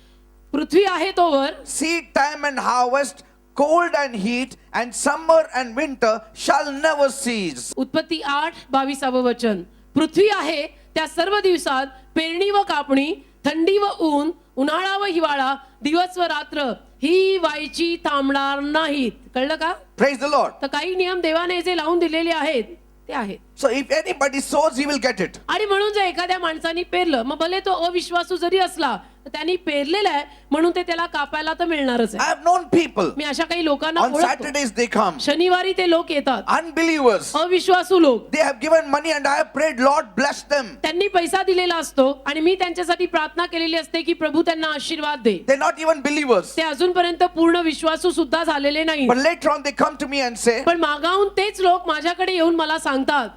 पृथ्वी आहे तोवर seed time and harvest, cold and heat, and summer and winter shall never cease. उत्पत्ती 8:22 वचन, पृथ्वी आहे त्या सर्व दिवसात पेरणी व कापणी, थंडी व ऊन, उन्हाळा व हिवाळा, दिवस व रात्र ही व्हायची थांबणार नाहीत. कळलं का? Praise the Lord. तर काही नियम देवाने जे लावून दिलेले आहेत ते आहेत. So if anybody sows, he will get it. आणि म्हणून जर एखाद्या माणसाने पेरलं, मग भले तो अविश्वासू जरी असला तर त्यांनी पेरलेलं आहे म्हणून ते त्याला कापायला तर मिळणारच I आहे. have known people, मी अशा काही लोकांना on ओळखतो. Saturdays they come, शनिवारी ते लोक येतात, unbelievers. अविश्वासू लोक. They have given money and I have prayed, Lord bless them. त्यांनी पैसा दिलेला असतो आणि मी त्यांच्यासाठी प्रार्थना केलेली असते की प्रभू त्यांना आशीर्वाद दे. They're not even believers. ते अजूनपर्यंत पूर्ण विश्वासू सुद्धा झालेले नाही. But later on they come to me and say, पण मागाहून तेच लोक माझ्याकडे येऊन मला सांगतात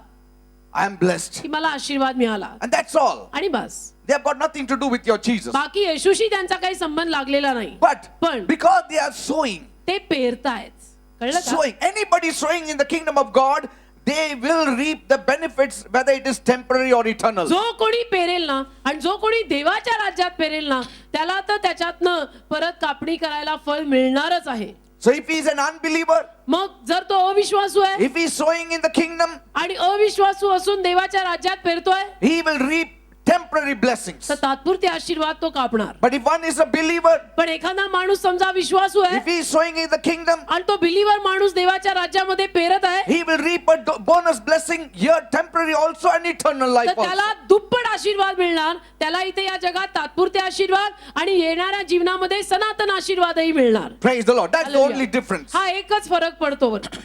I am blessed. की मला आशीर्वाद मिळाला. And that's all. आणि बस. They have got nothing to do with your Jesus. बाकी येशूशी त्यांचा काही संबंध लागलेला नाही. But पण because they are sowing, ते पेरतायत. कळलं का? sowing, anybody sowing in the kingdom of God, they will reap the benefits, whether it is temporary or eternal. जो कोणी पेरेल ना आणि जो कोणी देवाच्या राज्यात पेरेल ना त्याला तर त्याच्यातनं परत कापणी करायला फळ मिळणारच आहे. So if he is an unbeliever, मग जर तो अविश्वासू आहे if he is sowing in the kingdom, आणि अविश्वासू असून देवाच्या राज्यात पेरतोय he will reap temporary blessings. तर तात्पुरते आशीर्वाद तो कापणार. But if one is a believer, पण एखादा माणूस समजा विश्वासू आहे if he is sowing in the kingdom, आणि तो बिलीवर माणूस देवाच्या राज्यामध्ये पेरत आहे he will reap a bonus blessing here, temporary also, and eternal life तर त्याला also. दुप्पट आशीर्वाद मिळणार. त्याला इथे या जगात तात्पुरते आशीर्वाद आणि येणाऱ्या जीवनामध्ये सनातन आशीर्वादही मिळणार. Praise the Lord. That's the Hallelujah. only difference. हा एकच फरक पडतो बरं.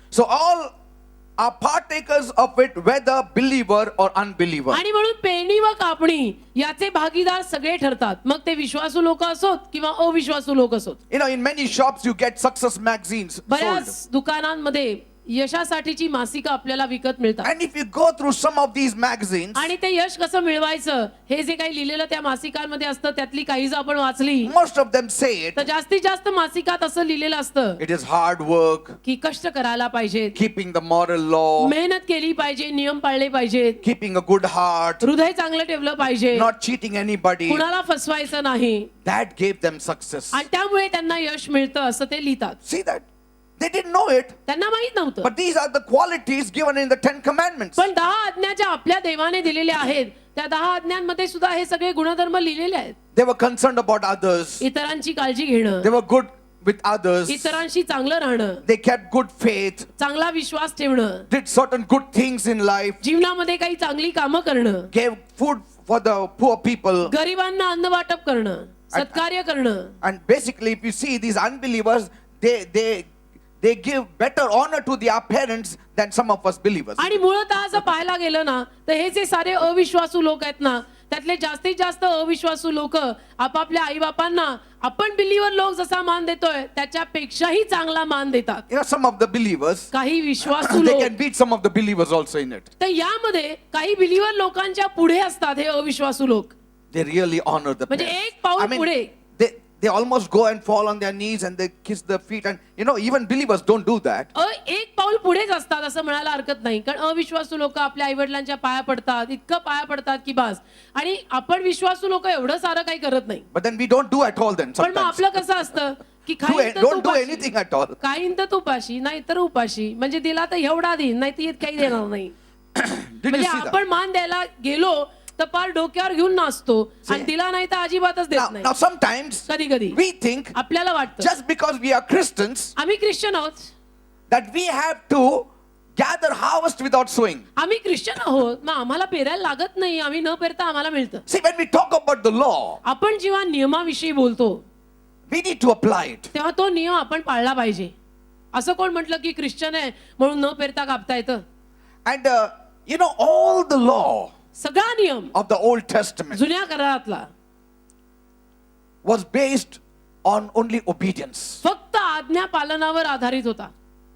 So all are partakers of it, whether believer or unbeliever. आणि म्हणून पेरणी व कापणी याचे भागीदार सगळे ठरतात. मग ते विश्वासू लोक असोत किंवा अविश्वासू लोक असोत. You know, in many shops you get success magazines sold. बऱ्याच दुकानांमध्ये यशासाठीची मासिकं आपल्याला विकत मिळतात. And if you go through some of these magazines, आणि ते यश कसं मिळवायचं हे जे काही लिहिलेलं त्या मासिकांमध्ये असतं त्यातली काही जर आपण वाचली most of them say it. तर जास्तीत जास्त मासिकात असं लिहिलेलं असतं It is hard work, की कष्ट करायला पाहिजेत, keeping the moral law, मेहनत केली पाहिजे, नियम पाळले पाहिजेत, keeping a good heart, हृदय चांगलं ठेवलं पाहिजे, not cheating anybody. कुणाला फसवायचं नाही That gave them success. आणि त्यामुळे त्यांना यश मिळतं असं ते लिहितात. See that? They didn't know it. त्यांना माहित नव्हतं. But these are the qualities given in the 10 commandments. पण 10 आज्ञा ज्या आपल्या देवाने दिलेल्या आहेत त्या 10 आज्ञांमध्ये सुद्धा हे सगळे गुणधर्म लिहिलेले आहेत. They were concerned about others. इतरांची काळजी घेणं, They were good with others. इतरांशी चांगलं राहणं, They kept good faith, चांगला विश्वास ठेवणं, did certain good things in life, जीवनामध्ये काही चांगली कामं करणं, gave food for the poor people. गरिबांना अन्न वाटप करणं, सत्कार्य करणं. And basically, if you see these unbelievers, they give better honor to their parents than some of us believers. आणि मुळतः जर पाहायला गेलं ना तर हे जे सारे अविश्वासू लोक आहेत ना त्यातले जास्तीत जास्त अविश्वासू लोक आपापल्या आई बापांना आपण बिलीवर लोक जसा मान देतोय त्याच्यापेक्षाही चांगला मान देतात. You know, some of the believers, काही विश्वासू they लोक can beat some of the believers also in it. तर यामध्ये काही बिलीवर लोकांच्या पुढे असतात हे अविश्वासू लोक. They really honor the म्हणजे parents. एक पाऊल पुढे. They almost go and fall on their knees and they kiss their feet. And you know, even believers don't do that. एक पाऊल पुढेच असतात असं म्हणायला हरकत नाही. कारण अविश्वासू लोक आपल्या आई वडिलांच्या पाया पडतात, इतकं पाया पडतात की बस. आणि आपण विश्वासू लोक एवढं सारं काही करत नाही. But then we don't do at all then पण मग sometimes. आपलं कसं असतं की काही Don't do anything at all. काही तर तुपाशी नाही तर उपाशी. म्हणजे दिला तर एवढा देईन नाही तर काही देणार नाही. Did you म्हणजे see that? आपण मान द्यायला गेलो तर पार डोक्यावर घेऊन नाचतो आणि दिला नाही तर अजिबातच देत नाही. Now sometimes कधी कधी we think आपल्याला वाटतं just because we are Christians आम्ही ख्रिश्चन आहोत, that we have to gather harvest without sowing. आम्ही ख्रिश्चन आहोत मग आम्हाला पेरायला लागत नाही, आम्ही न पेरता आम्हाला मिळतं. See, when we talk about the law, आपण जेव्हा नियमाविषयी बोलतो we need to apply it. तेव्हा तो नियम आपण पाळला पाहिजे. असं कोण म्हटलं की ख्रिश्चन आहे म्हणून न पेरता कापता येतं? And you know, all the law सगळा नियम of the Old Testament जुन्या करारातला was based on only obedience. फक्त आज्ञा पालनावर आधारित होता.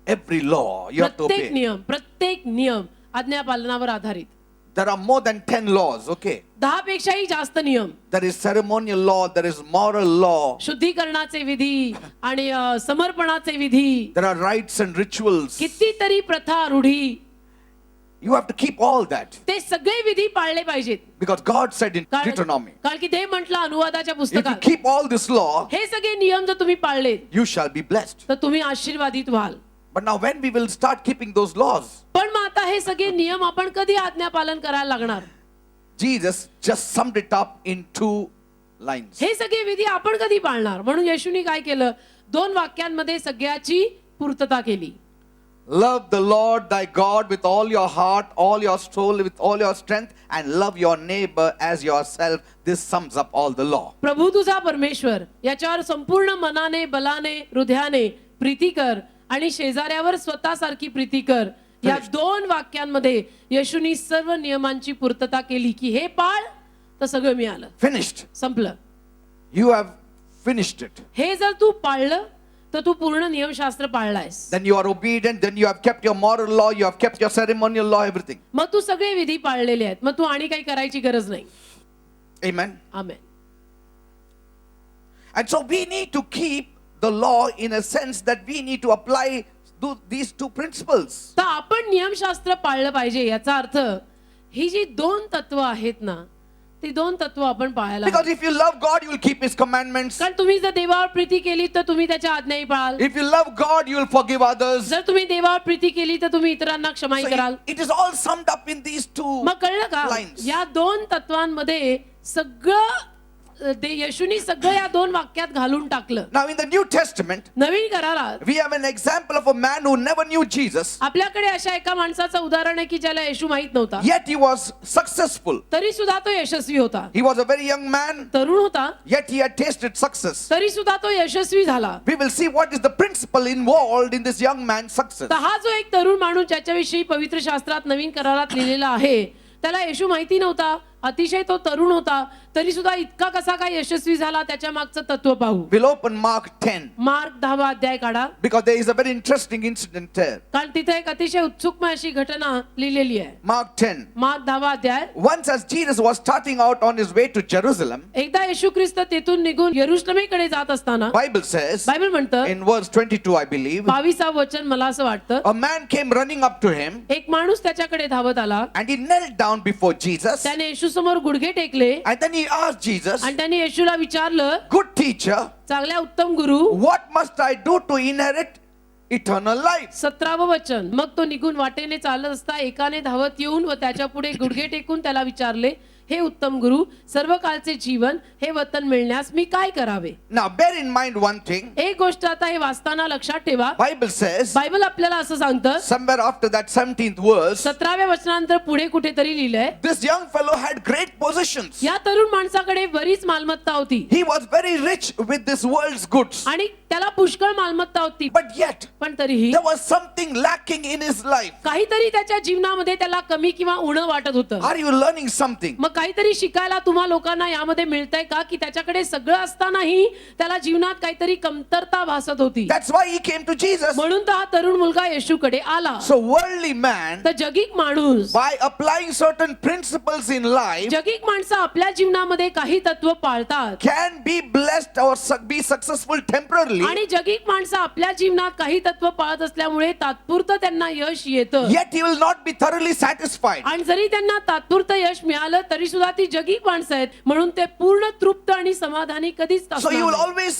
Every law you have to obey. प्रत्येक नियम आज्ञा पालनावर आधारित. There are more than 10 laws, okay? 10 पेक्षाही जास्त नियम. There is ceremonial law, there is moral law, शुद्धीकरणाचे विधी आणि समर्पणाचे विधी, there are rites and rituals. कितीतरी प्रथा रूढी, You have to keep all that ते सगळे विधी पाळले पाहिजेत. because God said in Deuteronomy, कारण की ते म्हटलं अनुवादाच्या if you पुस्तकात keep all this law, हे सगळे नियम जर तुम्ही पाळले you shall be blessed. तर तुम्ही आशीर्वादित व्हाल. But now when we will start keeping those laws, पण मग आता हे सगळे नियम आपण कधी आज्ञा पालन करायला लागणार? Jesus just summed it up in 2 lines. हे सगळे विधी आपण कधी पाळणार? म्हणून येशूनी काय केलं? 2 वाक्यांमध्ये सगळ्याची पूर्तता केली. Love the Lord thy God with all your heart, all your soul, with all your strength, and love your neighbor as yourself. This sums up all the law. प्रभू तुझा परमेश्वर याच्यावर संपूर्ण मनाने, बलाने, हृदयाने प्रीती कर आणि शेजाऱ्यावर स्वतःसारखी प्रीती कर. या 2 वाक्यांमध्ये येशूनी सर्व नियमांची पूर्तता केली की हे पाळ तर सगळं मिळालं. Finished. संपलं. You have finished it. हे जर तू पाळलं तर तू पूर्ण नियमशास्त्र पाळलायस. then you are obedient, then you have kept your moral law, you have kept your ceremonial law, everything. मग तू सगळे विधी पाळलेले आहेत, मग तू आणि काही करायची गरज नाही. Amen. Amen. And so we need to keep the law in a sense that we need to apply these two principles. तर आपण नियमशास्त्र पाळलं पाहिजे, याचा अर्थ ही जी दोन तत्व आहेत ना, ती दोन तत्व आपण पाळायला Because हवी. if you love God, you will keep His commandments. कारण तुम्ही जर देवावर प्रीती केली तर तुम्ही त्याच्या आज्ञाही पाळाल. If you love God, you will forgive others. जर तुम्ही देवावर प्रीती केली तर तुम्ही इतरांना क्षमाही So कराल. it is all summed up in these two मग कळलं का, lines. या दोन तत्वांमध्ये सगळं येशूनी सगळं या दोन वाक्यात घालून टाकलं. Now in the New Testament, नवीन करारात we have an example of a man who never knew Jesus, आपल्याकडे अशा एका माणसाचं उदाहरण आहे की ज्याला येशू माहित नव्हता, yet he was successful. तरी सुद्धा तो यशस्वी होता. He was a very young man, तरुण होता, yet he had tasted success. तरी सुद्धा तो यशस्वी झाला. We will see what is the principle involved in this young man's success. तर हा जो एक तरुण माणूस ज्याच्याविषयी पवित्र शास्त्रात नवीन करारात लिहिलेला आहे, त्याला येशू माहिती नव्हता, अतिशय तो तरुण होता, तरी सुद्धा इतका कसा काय यशस्वी झाला, त्याच्या मागचं तत्व पाहू. We'll open Mark 10 मार्क 10वा अध्याय काढा, because there is a very interesting incident there. कारण तिथे एक अतिशय उत्सुकमय अशी घटना लिहिलेली आहे. Mark 10. मार्क 10वा अध्याय. Once as Jesus was starting out on his way to Jerusalem, एकदा येशू ख्रिस्त तेथून निघून यरुशलेमेकडे जात असताना, Bible says बायबल म्हणतं in verse 22, I believe, 22व वचन मला असं वाटतं, a man came running up to him एक माणूस त्याच्याकडे धावत आला, and he knelt down before Jesus, त्याने येशू समोर गुडघे टेकले and then he asked Jesus, आणि त्याने येशूला विचारलं, good teacher, चांगल्या उत्तम गुरु, what must I do to inherit eternal life? 17व वचन. मग तो निघून वाटेने चालत असता एकाने धावत येऊन व त्याच्या पुढे गुडघे टेकून त्याला विचारले, हे उत्तम गुरु, सर्व काळचे जीवन हे वतन मिळण्यास मी काय करावे? Now bear in mind one thing. एक गोष्ट आता हे वाचताना लक्षात ठेवा, Bible says बायबल आपल्याला असं सांगतं, somewhere after that 17th verse, 17व्या वचनानंतर पुढे कुठेतरी लिहिलंय, this young fellow had great possessions. या तरुण माणसाकडे बरीच मालमत्ता होती He was very rich with this world's goods. आणि त्याला पुष्कळ मालमत्ता होती, But yet पण तरीही there was something lacking in his life. काहीतरी त्याच्या जीवनामध्ये त्याला कमी किंवा उणं वाटत होतं. Are you learning something? मग काहीतरी शिकायला तुम्हा लोकांना यामध्ये मिळतंय का, की त्याच्याकडे सगळं असतानाही त्याला जीवनात काहीतरी कमतरता भासत होती. That's why he came to Jesus. म्हणून तर हा तरुण मुलगा येशूकडे आला. So worldly man, तर जगिक माणूस, by applying certain principles in life, जगिक माणसं आपल्या जीवनामध्ये काही तत्व पाळतात can be blessed or be successful temporarily. आणि जगिक माणसं आपल्या जीवनात काही तत्व पाळत असल्यामुळे तात्पुरतं त्यांना यश येतं. Yet he will not be thoroughly satisfied. आणि जरी त्यांना तात्पुरतं यश मिळालं तरी सुद्धा ती जगिक माणसं आहेत, म्हणून ते पूर्ण तृप्त आणि समाधानी कधीच So you will नसणार. always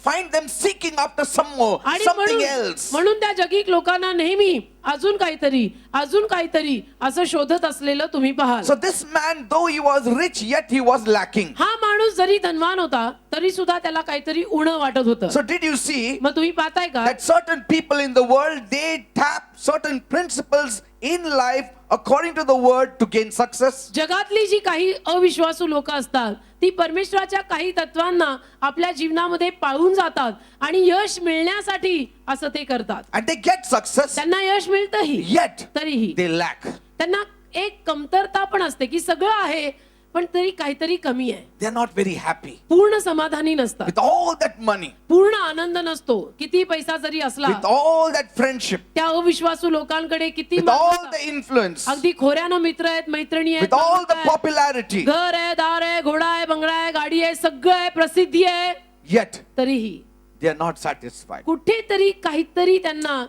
find them seeking after some more, आणि something else. म्हणून त्या जगिक लोकांना नेहमी अजून काहीतरी असं शोधत असलेलं तुम्ही पाहाल. So this man, though he was rich, yet he was lacking. हा माणूस जरी धनवान होता तरी सुद्धा त्याला काहीतरी उणं वाटत होतं. So did you see मग तुम्ही पाहताय का, that certain people in the world, they tap certain principles in life according to the word to gain success? जगातली जी काही अविश्वासू लोक असतात ती परमेश्वराच्या काही तत्वांना आपल्या जीवनामध्ये पाळून जातात आणि यश मिळण्यासाठी असं ते करतात. And they get success, त्यांना यश मिळतंही, yet तरीही they lack. त्यांना एक कमतरता पण असते की सगळं आहे पण तरी काहीतरी कमी आहे. They are not very happy पूर्ण समाधानी नसतात, with all that money, पूर्ण आनंद नसतो, किती पैसा जरी असला, with all that friendship, त्या अविश्वासू लोकांकडे किती with all मालमत्ता, the influence, अगदी खोऱ्यानं मित्र आहेत, मैत्रिणी आहेत, with all मालमत्ता the आहे, popularity, घर आहे, दार आहे, घोडा आहे, बंगला आहे, गाडी आहे, सगळं आहे, प्रसिद्धी आहे, yet तरीही they are not satisfied. कुठेतरी काहीतरी त्यांना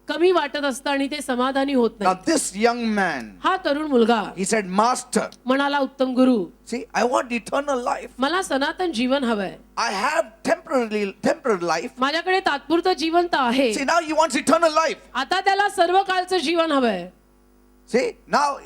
कमी वाटत असतं आणि ते समाधानी होत Now नाही. this young man, हा तरुण मुलगा he said, Master, म्हणाला, उत्तम गुरु, see, I want eternal life. मला सनातन जीवन हवंय. I have temporary life. माझ्याकडे तात्पुरतं जीवन तर आहे. See, now he wants eternal life. आता त्याला सर्व काळचं जीवन हवंय. See, now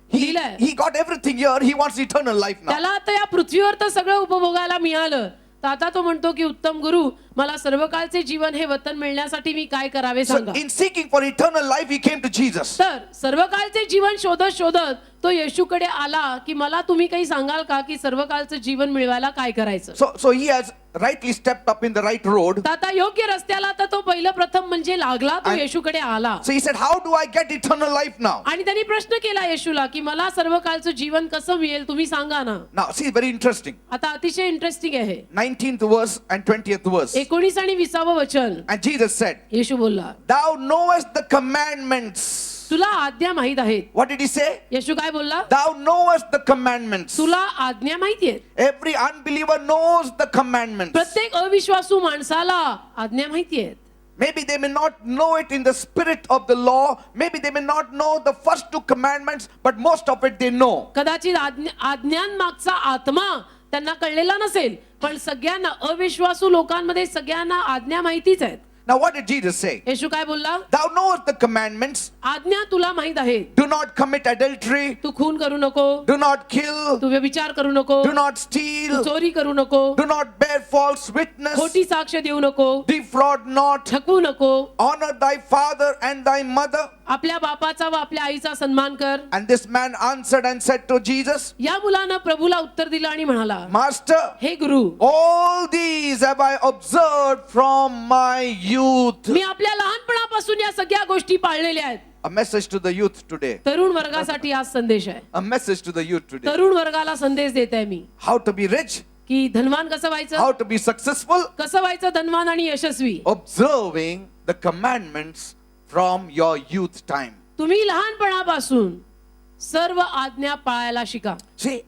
he got everything here. He wants eternal life now. त्याला आता या पृथ्वीवर तर सगळं उपभोगायला मिळालं, तर आता तो म्हणतो की उत्तम गुरु, मला सर्व काळचे जीवन हे वतन मिळण्यासाठी मी काय करावे So सांगा. in seeking for eternal life, he came to Jesus. तर सर्व काळचे जीवन शोधत शोधत तो येशूकडे आला की मला तुम्ही काही सांगाल का की सर्व काळचं जीवन मिळवायला काय करायचं. So he has rightly stepped up in the right road. तर आता योग्य रस्त्याला तर तो पहिलं प्रथम म्हणजे लागला, तो येशूकडे आला So he said, how do I get eternal life now? आणि त्यांनी प्रश्न केला येशूला की मला सर्व काळचं जीवन कसं मिळेल, तुम्ही सांगा ना. Now see, very interesting. आता अतिशय इंटरेस्टिंग आहे. 19th verse and 20th verse. 19 आणि 20 वचन. And Jesus said, येशू बोलला, Thou knowest the commandments. तुला आज्ञा माहित आहेत. What did he say? येशू काय बोलला? Thou knowest the commandments. तुला आज्ञा माहिती आहेत. Every unbeliever knows the commandments. प्रत्येक अविश्वासू माणसाला आज्ञा माहिती आहेत. Maybe they may not know it in the spirit of the law. Maybe they may not know the first 2 commandments, but most of it they know. कदाचित आज्ञांमागचा आत्मा त्यांना कळलेला नसेल, पण सगळ्यांना, अविश्वासू लोकांमध्ये सगळ्यांना आज्ञा माहितीच आहेत. Now what did Jesus say? येशू काय बोलला? Thou knowest the commandments. आज्ञा तुला माहित आहेत. Do not commit adultery. तू खून करू नको. Do not kill. तू व्यभिचार करू नको. Do not Tu steal. चोरी करू नको. Do not bear false witness. खोटी साक्ष देऊ नको. Defraud not. ठकू नको. Honor thy father and thy mother. आपल्या बापाचा व आपल्या आईचा सन्मान कर. And this man answered and said to Jesus, या मुलानं प्रभूला उत्तर दिलं आणि म्हणाला, Master, हे गुरु, all these have I observed from my youth. मी आपल्या लहानपणापासून या सगळ्या गोष्टी पाळलेल्या आहेत. A message to the youth today. तरुण वर्गासाठी आज संदेश आहे. A message to the youth today. तरुण वर्गाला संदेश देत आहे मी, How to be rich, की धनवान कसं व्हायचं, how to be successful, कसं व्हायचं धनवान आणि यशस्वी. observing the commandments from your youth time. तुम्ही लहानपणापासून सर्व आज्ञा पाळायला शिका. See,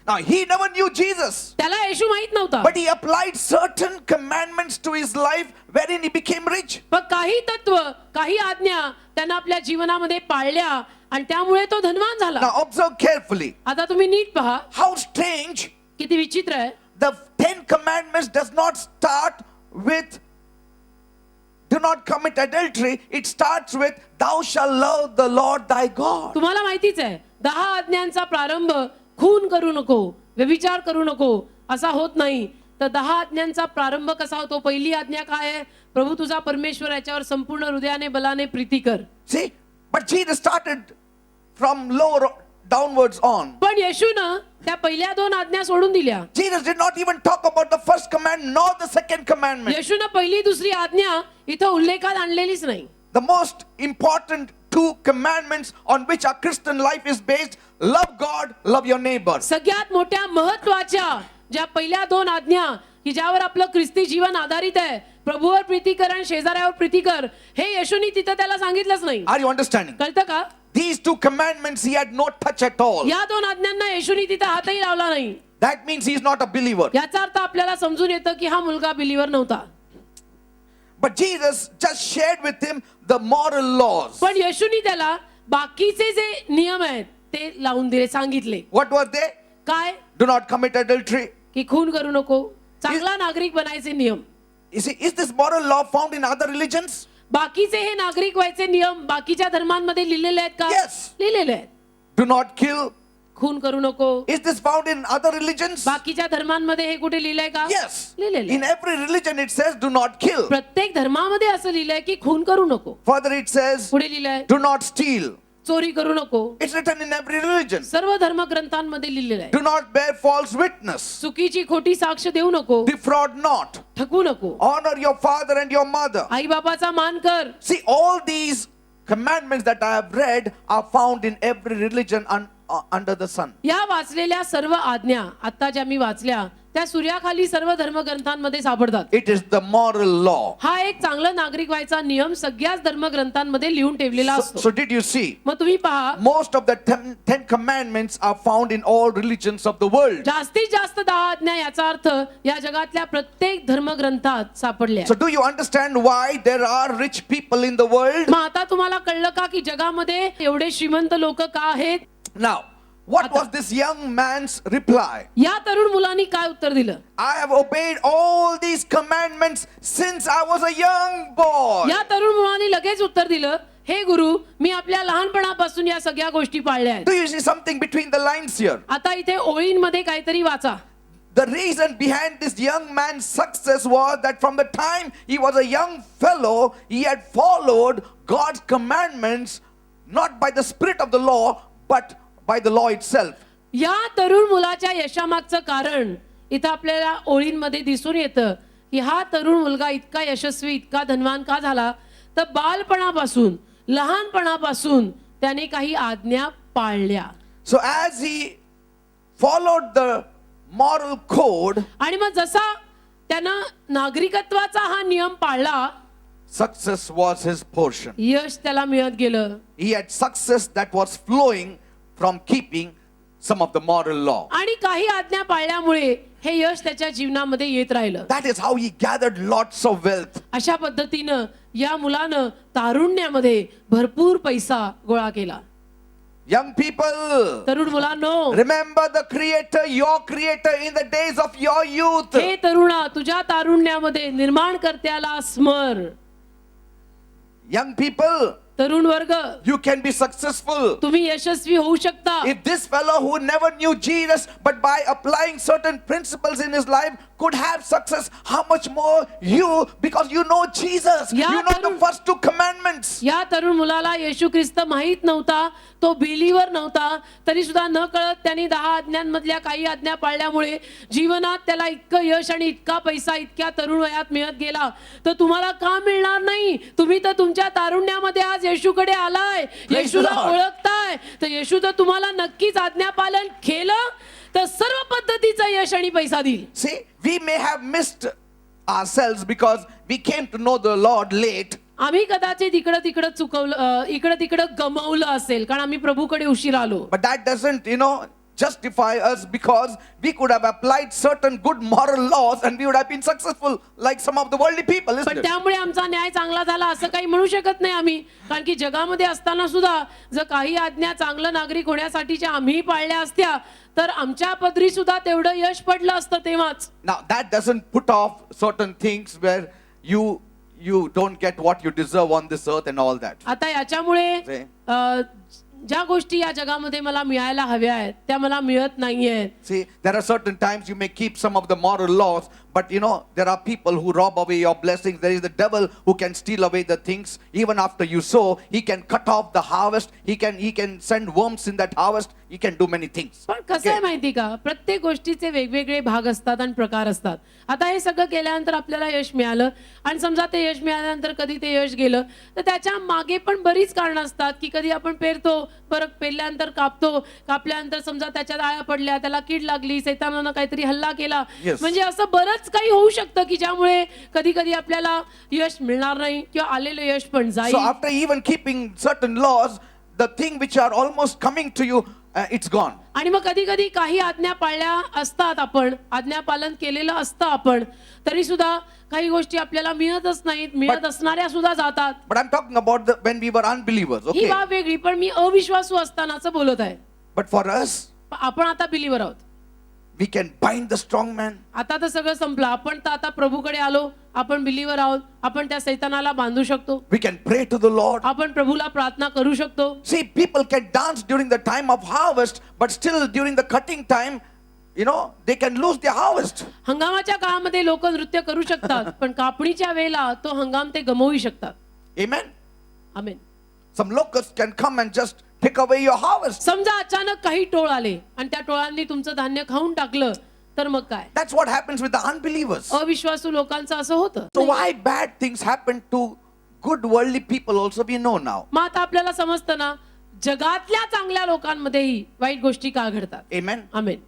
now he never knew Jesus, त्याला येशू माहित नव्हता, but he applied certain commandments to his life wherein he became rich. पण काही तत्व, काही आज्ञा त्यानं आपल्या जीवनामध्ये पाळल्या आणि त्यामुळे तो धनवान झाला. Now observe carefully. आता तुम्ही नीट पहा, How strange. किती विचित्र आहे. The 10 commandments does not start with do not commit adultery. It starts with thou shalt love the Lord thy God. तुम्हाला माहितीच आहे, 10 आज्ञांचा प्रारंभ खून करू नको, व्यभिचार करू नको असा होत नाही. तर 10 आज्ञांचा प्रारंभ कसा होतो? पहिली आज्ञा काय आहे? प्रभू तुझा परमेश्वर याच्यावर संपूर्ण हृदयाने बलाने प्रीती कर. See, but Jesus started from lower downwards on. पण येशूनं त्या पहिल्या 2 आज्ञा सोडून दिल्या. Jesus did not even talk about the first command nor the second commandment. येशूनं पहिली दुसरी आज्ञा इथं उल्लेखात आणलेलीच नाही. The most important 2 commandments on which our Christian life is based: love God, love your neighbor. सगळ्यात मोठ्या महत्वाच्या ज्या पहिल्या 2 आज्ञा की ज्यावर आपलं ख्रिस्ती जीवन आधारित आहे, प्रभूवर प्रीती कर आणि शेजाऱ्यावर प्रीती कर, हे येशूनी तिथं त्याला सांगितलंच नाही. Are you understanding? कळतं का? These 2 commandments he had no touch at all. या 2 आज्ञांना येशूनी तिथं हातही लावला नाही. That means he is not a believer. याचा अर्थ आपल्याला समजून येतं की हा मुलगा बिलीवर नव्हता. But Jesus just shared with him the moral laws. पण येशूनी त्याला बाकीचे जे नियम आहेत ते लावून दिले, सांगितले. What were they? काय? Do not commit adultery. की खून करू नको, चांगला नागरिक बनायचे नियम. You see, is this moral law found in other religions? बाकीचे हे नागरिक व्हायचे नियम बाकीच्या धर्मांमध्ये लिहिलेले आहेत का? Yes. लिहिलेले आहेत. Do not kill. खून करू नको. Is this found in other religions? बाकीच्या धर्मांमध्ये हे कुठे लिहिलंय का? Yes. लिहिलेले. In every religion it says do not kill. प्रत्येक धर्मामध्ये असं लिहिलंय की खून करू नको. Further it says पुढे लिहिलंय do not steal. चोरी करू नको. It's written in every religion. सर्व धर्मग्रंथांमध्ये लिहिलेलं आहे. Do not bear false witness. चुकीची खोटी साक्ष देऊ नको. Defraud not. ठकू नको. Honor your father and your mother. आई बाबाचा मान कर. See, all these commandments that I have read are found in every religion under the sun. या वाचलेल्या सर्व आज्ञा आता ज्या मी वाचल्या त्या सूर्याखाली सर्व धर्मग्रंथांमध्ये सापडतात. It is the moral law. हा एक चांगला नागरिक व्हायचा नियम सगळ्याच धर्मग्रंथांमध्ये लिहून ठेवलेला असतो. So did you see? मग तुम्ही पहा, Most of the 10 commandments are found in all religions of the world. जास्तीत जास्त 10 आज्ञा याचा अर्थ या जगातल्या प्रत्येक धर्मग्रंथात सापडल्या. So do you understand why there are rich people in the world? मग आता तुम्हाला कळलं का की जगामध्ये एवढे श्रीमंत लोक का आहेत? Now, what was this young man's reply? या तरुण मुलांनी काय उत्तर दिलं? I have obeyed all these commandments since I was a young boy. या तरुण मुलांनी लगेच उत्तर दिलं, हे गुरु, मी आपल्या लहानपणापासून या सगळ्या गोष्टी पाळल्या आहेत. Do you see something between the lines here? आता इथे ओळींमध्ये काहीतरी वाचा. The reason behind this young man's success was that from the time he was a young fellow, he had followed God's commandments, not by the spirit of the law, but by the law itself. या तरुण मुलाच्या यशामागचं कारण इथं आपल्याला ओळींमध्ये दिसून येतं की हा तरुण मुलगा इतका यशस्वी, इतका धनवान का झाला? तर बालपणापासून, लहानपणापासून त्याने काही आज्ञा पाळल्या. So as he followed the moral code, आणि मग जसा त्यानं नागरिकत्वाचा हा नियम पाळला, success was his portion. यश त्याला मिळत गेलं. He had success that was flowing from keeping some of the moral law. आणि काही आज्ञा पाळल्यामुळे हे यश त्याच्या जीवनामध्ये येत राहिलं. That is how he gathered lots of wealth. अशा पद्धतीनं या मुलानं तारुण्यामध्ये भरपूर पैसा गोळा केला. Young people, तरुण मुलांनो, remember the creator, your creator in the days of your youth. हे तरुणा, तुझ्या तारुण्यामध्ये निर्माणकर्त्याला स्मर. Young people, तरुण वर्ग, you can be successful. तुम्ही यशस्वी होऊ शकता. If this fellow who never knew Jesus but by applying certain principles in his life could have success, how much more you, because you know Jesus, या you know the तरुण- first two commandments. या तरुण मुलाला येशू ख्रिस्त माहित नव्हता, तो believer नव्हता, तरी सुद्धा न कळत त्यांनी 10 आज्ञांमधल्या काही आज्ञा पाळल्यामुळे जीवनात त्याला इतकं यश आणि इतका पैसा इतक्या तरुण वयात मिळत गेला. तर तुम्हाला का मिळणार नाही? तुम्ही तर तुमच्या तारुण्यामध्ये आज येशूकडे आलाय, Praise येशूला the Lord. ओळखताय, तर येशू तर तुम्हाला नक्कीच आज्ञापालन केलं तर सर्व पद्धतीचं यश आणि पैसा देईल. See, we may have missed ourselves because we came to know the Lord late. आम्ही कदाचित इकडं तिकडं चुकवलं, इकडं तिकडं गमावलं असेल, कारण आम्ही प्रभूकडे उशीर आलो. But that doesn't, justify us, because we could have applied certain good moral laws and we would have been successful like some of the worldly people, isn't पण it? त्यामुळे आमचा न्याय चांगला झाला असं काही म्हणू शकत नाही आम्ही, कारण की जगामध्ये असताना सुद्धा जर काही आज्ञा चांगलं नागरिक होण्यासाठीच्या आम्ही पाळल्या असत्या तर आमच्या पदरी सुद्धा तेवढं यश पडलं असतं तेव्हाच. Now that doesn't put off certain things where you don't get what you deserve on this earth and all that. आता याच्यामुळे See? ज्या गोष्टी या जगामध्ये मला मिळायला हव्या आहेत त्या मला मिळत नाहीयेत. See, there are certain times you may keep some of the moral laws, but there are people who rob away your blessings. There is the devil who can steal away the things. Even after you sow, he can cut off the harvest. He can send worms in that harvest. He can do many things. पण कसं आहे माहिती का, प्रत्येक गोष्टीचे वेगवेगळे भाग असतात आणि प्रकार असतात. आता हे सगळं केल्यानंतर आपल्याला यश मिळालं आणि समजा ते यश मिळाल्यानंतर कधी ते यश गेलं तर त्याच्या मागे पण बरीच कारणं असतात की कधी आपण पेरतो, बरं पेरल्यानंतर कापल्यानंतर समजा त्याच्यात आळ्या पडल्या, त्याला कीड लागली, सैतानानं काहीतरी हल्ला केला, Yes. म्हणजे असं बरंच काही होऊ शकतं की ज्यामुळे कधी कधी आपल्याला यश मिळणार नाही किंवा आलेलं यश पण So जाईल. after even keeping certain laws, the thing which are almost coming to you, it's gone. आणि मग कधी कधी काही आज्ञा पाळल्या असतात, आपण आज्ञापालन केलेलं असतं आपण, तरी सुद्धा काही गोष्टी आपल्याला मिळतच नाहीत, मिळत असणाऱ्या सुद्धा जातात. But I'm talking about when we were unbelievers, he okay? बाब वेगळी, पण मी अविश्वासू असतानाच बोलत आहे. But for us, आपण आता बिलीवर आहोत. we can bind the strong man. आता तर सगळं संपलं, आपण तर आता प्रभूकडे आलो, आपण बिलीवर आहोत, आपण त्या सैतानाला बांधू शकतो, We can pray to the Lord. आपण प्रभूला प्रार्थना करू शकतो. See, people can dance during the time of harvest, but still during the cutting time, they can lose their harvest. हंगामाच्या काळामध्ये लोक नृत्य करू शकतात, पण कापणीच्या वेळेला तो हंगाम ते गमावू शकतात. Amen? Amen. Some locusts can come and just take away your harvest. समजा अचानक काही टोळ आले आणि त्या टोळांनी तुमचं धान्य खाऊन टाकलं तर मग काय? That's what happens with the unbelievers. अविश्वासू लोकांचं असं होतं. So why bad things happen to good worldly people also we know now. मग आता आपल्याला समजतं ना, जगातल्या चांगल्या लोकांमध्येही वाईट गोष्टी का घडतात. Amen? Amen.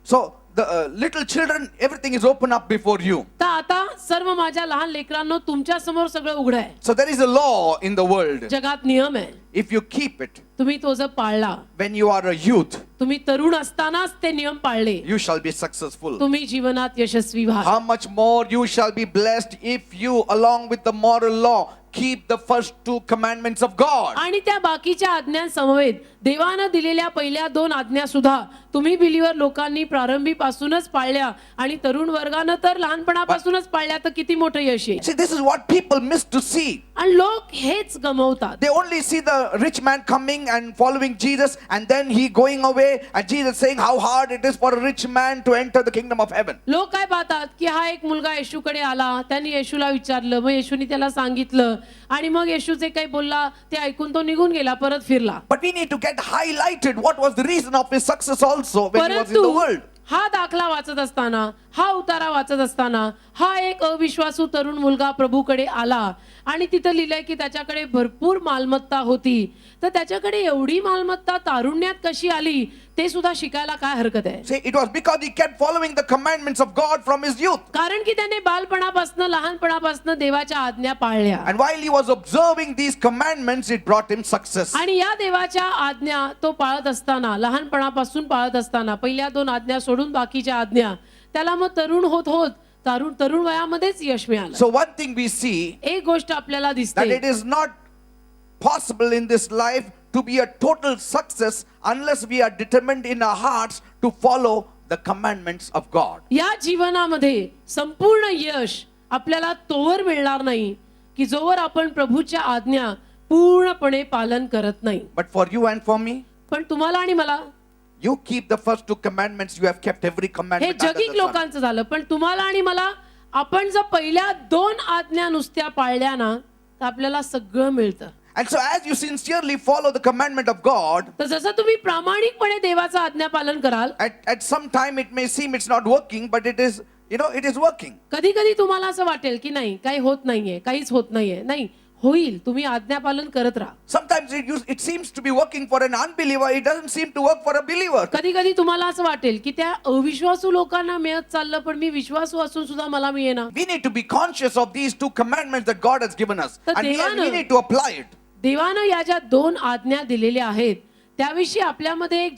So the little children, everything is open up before you. तर आता सर्व माझ्या लहान लेकरांनो तुमच्या समोर सगळं उघड आहे. So there is a law in the world. जगात नियम आहे. If you keep it, तुम्ही तो जर पाळला, when you are a youth, तुम्ही तरुण असतानाच ते नियम पाळले, you shall be successful. तुम्ही जीवनात यशस्वी व्हाल. How much more you shall be blessed if you, along with the moral law, keep the first two commandments of God. आणि त्या बाकीच्या आज्ञांसमवेत देवानं दिलेल्या पहिल्या 2 आज्ञा सुद्धा तुम्ही बिलीवर लोकांनी प्रारंभीपासूनच पाळल्या आणि तरुण वर्गानं तर लहानपणापासूनच पाळल्या, तर किती मोठं यश आहे. See, this is what people miss to see. आणि लोक हेच गमावतात. They only see the rich man coming and following Jesus, and then he going away, and Jesus saying how hard it is for a rich man to enter the kingdom of heaven. लोक काय पाहतात की हा एक मुलगा येशूकडे आला, त्यांनी येशूला विचारलं, मग येशूने त्याला सांगितलं आणि मग येशू जे काही बोलला ते ऐकून तो निघून गेला, परत फिरला. But we need to get highlighted what was the reason of his success also when he was in the परंतु world. हा दाखला वाचत असताना, हा उतारा वाचत असताना हा एक अविश्वासू तरुण मुलगा प्रभूकडे आला आणि तिथं लिहिलंय की त्याच्याकडे भरपूर मालमत्ता होती. तर त्याच्याकडे एवढी मालमत्ता तारुण्यात कशी आली ते सुद्धा शिकायला काय हरकत आहे. See, it was because he kept following the commandments of God from his youth. कारण की त्याने बालपणापासून लहानपणापासून देवाच्या आज्ञा पाळल्या And while he was observing these commandments, it brought him success. आणि या देवाच्या आज्ञा तो पाळत असताना लहानपणापासून पाळत असताना पहिल्या 2 आज्ञा सोडून बाकीच्या आज्ञा त्याला मग तरुण होत होत तरुण वयामध्येच यश मिळालं. So one thing we see एक गोष्ट आपल्याला that दिसते it is not possible in this life to be a total success unless we are determined in our hearts to follow the commandments of God. या जीवनामध्ये संपूर्ण यश आपल्याला तोवर मिळणार नाही की जोवर आपण प्रभूच्या आज्ञा पूर्णपणे पालन करत नाही. But for you and for me, पण तुम्हाला आणि मला you keep the first 2 commandments, you have kept every हे commandment under जगिक the sun. लोकांचं झालं. पण तुम्हाला आणि मला आपण जर पहिल्या 2 आज्ञा नुसत्या पाळल्या ना तर आपल्याला सगळं मिळतं. And so as you sincerely follow the commandment of God, तर जसं तुम्ही प्रामाणिकपणे देवाचं आज्ञा पालन कराल at some time it may seem it's not working, but it is, it is working. कधी कधी तुम्हाला असं वाटेल की नाही काही होत नाहीये काहीच होत नाहीये. नाही होईल. तुम्ही आज्ञा पालन करत राहा. Sometimes it seems to be working for an unbeliever, it doesn't seem to work for a believer. कधी कधी तुम्हाला असं वाटेल की त्या अविश्वासू लोकांना मिळत चाललं पण मी विश्वासू असून सुद्धा मला मिळेना. We need to be conscious of these 2 commandments that God has given us, तर and we देवानं- need to apply it. देवानं या ज्या 2 आज्ञा दिलेल्या आहेत त्याविषयी आपल्यामध्ये एक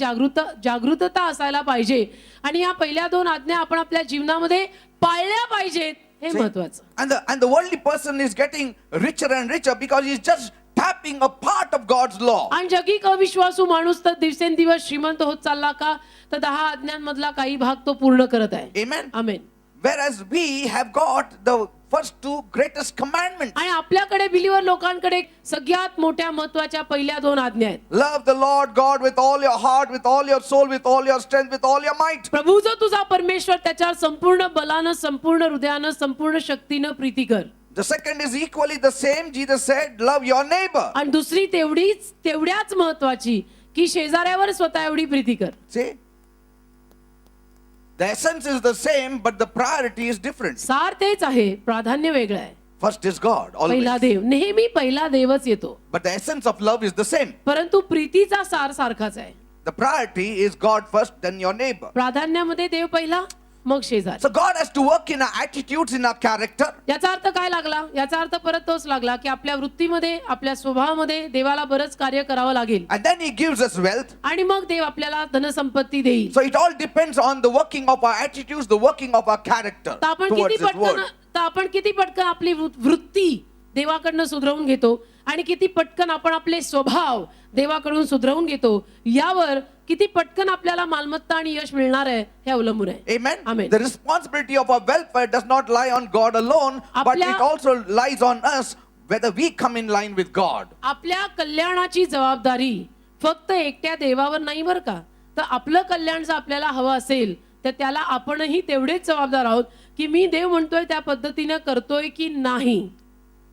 जागृतता असायला पाहिजे आणि या पहिल्या 2 आज्ञा आपण आपल्या जीवनामध्ये पाळल्या पाहिजेत. हे महत्वाचं. And the worldly person is getting richer and richer because he's just tapping a part of God's law. आणि जगिक अविश्वासू माणूस तर दिवसेंदिवस श्रीमंत होत चालला का तर 10 आज्ञांमधला काही भाग तो पूर्ण करत आहे. Amen. Amen. Whereas we have got the first 2 greatest commandments. आणि आपल्याकडे बिलीवर लोकांकडे सगळ्यात मोठ्या महत्वाच्या पहिल्या 2 आज्ञा आहेत. Love the Lord God with all your heart, with all your soul, with all your strength, with all your might. प्रभू जो तुझा परमेश्वर त्याच्यावर संपूर्ण बलानं संपूर्ण हृदयानं संपूर्ण शक्तीनं प्रीती कर. The second is equally the same. Jesus said, love your neighbor. आणि दुसरी तेवढ्याच महत्वाची की शेजाऱ्यावर स्वतः एवढी प्रीती कर. See? The essence is the same, but the priority is different. सार तेच आहे प्राधान्य वेगळं आहे. First is God, पहिला always. देव नेहमी पहिला देवच येतो But the essence of love is the same. परंतु प्रीतीचा सार सारखाच आहे. The priority is God first, then your neighbor. प्राधान्यामध्ये देव पहिला मग शेजार. So God has to work in our attitudes, in our character. याचा अर्थ काय लागला. याचा अर्थ परत तोच लागला की आपल्या वृत्तीमध्ये आपल्या स्वभावामध्ये देवाला बरंच कार्य करावं लागेल And then He gives us wealth. आणि मग देव आपल्याला धनसंपत्ती देईल. So it all depends on the working of our attitudes, the working of our character तर आपण towards किती His word. पटकन आपली वृत्ती देवाकडनं सुधरवून घेतो आणि किती पटकन आपण आपले स्वभाव देवाकडून सुधरवून घेतो यावर किती पटकन आपल्याला मालमत्ता आणि यश मिळणार आहे हे अवलंबून आहे. Amen. Amen. The responsibility of our welfare does not lie on God alone, but आपल्या- it also lies on us whether we come in line with God. आपल्या कल्याणाची जबाबदारी फक्त एकट्या देवावर नाही बरं का. तर आपलं कल्याण जर आपल्याला हवं असेल तर त्याला आपणही तेवढेच जबाबदार आहोत की मी देव म्हणतोय त्या पद्धतीने करतोय की नाही.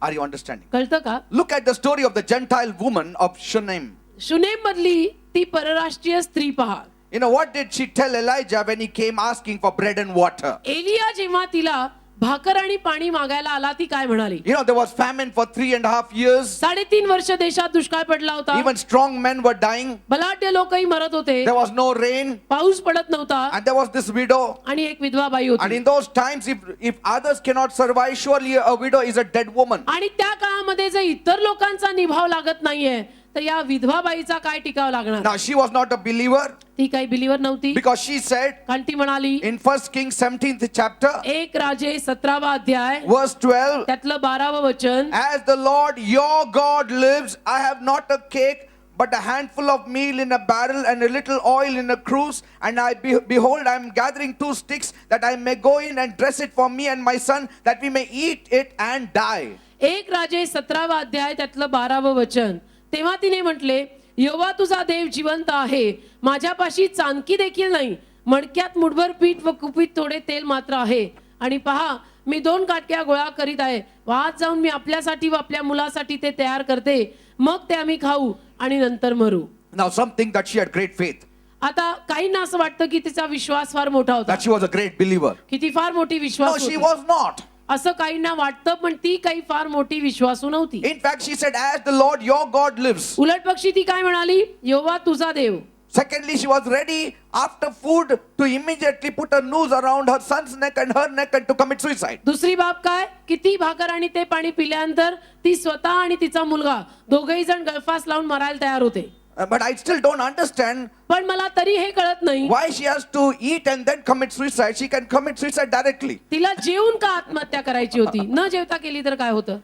Are you understanding? कळतं का. Look at the story of the Gentile woman of Shunem. शुनेम मधली ती परराष्ट्रीय स्त्री पहा. You know, what did she tell Elijah when he came asking for bread and water? Elia जेव्हा तिला भाकर आणि पाणी मागायला आला ती काय म्हणाली. You know, there was famine for 3.5 years. 3.5 वर्ष देशात दुष्काळ पडला होता. Even strong men were dying. बलाढ्य लोकही मरत होते. There was no rain. पाऊस पडत नव्हता And there was this widow. आणि एक विधवा बाई And होती. in those times, if others cannot survive, surely a widow is a dead woman. आणि त्या काळामध्ये जर इतर लोकांचा निभाव लागत नाहीये तर या विधवा बाईचा काय टिकाव लागणार. Now, she was not a believer ती काही बिलीवर नव्हती. because she said कारण ती म्हणाली in 1 Kings 17th chapter, 1 राजे 17वा अध्याय verse 12, त्यातलं 12वं वचन. as the Lord your God lives, I have not a cake, but a handful of meal in a barrel and a little oil in a cruse. And behold, I am gathering 2 sticks that I may go in and dress it for me and my son, that we may eat it and die. 1 राजे 17वा अध्याय त्यातलं 12वं वचन. तेव्हा तिने म्हटले यहोवा तुझा देव जिवंत आहे. माझ्यापाशी चाणकी देखील नाही. मडक्यात मुठभर पीठ व कुपीत थोडे तेल मात्र आहे. आणि पहा मी 2 काटक्या गोळा करीत आहे. वाहत जाऊन मी आपल्यासाठी व आपल्या मुलासाठी ते तयार करते. मग ते आम्ही खाऊ आणि नंतर मरू. Now, something that she had great faith. आता काहींना असं वाटतं की तिचा विश्वास फार मोठा होता, that she was a great believer. की ती फार मोठी No, विश्वास she होती. was not. असं काहींना वाटतं, पण ती काही फार मोठी विश्वासू नव्हती. In fact, she said, as the Lord your God lives. उलट पक्षी ती काय म्हणाली, यहोवा तुझा देव. Secondly, she was ready after food to immediately put a noose around her son's neck and her neck and to commit suicide. दुसरी बाब काय, की ती भाकर आणि ते पाणी पिल्यानंतर ती स्वतः आणि तिचा मुलगा दोघेही जण गळफास लावून मरायला तयार होते. But I still don't understand पण मला तरी हे कळत नाही, why she has to eat and then commit suicide. She can commit suicide directly. तिला जेवून का आत्महत्या करायची होती, न जेवता केली तर काय होतं.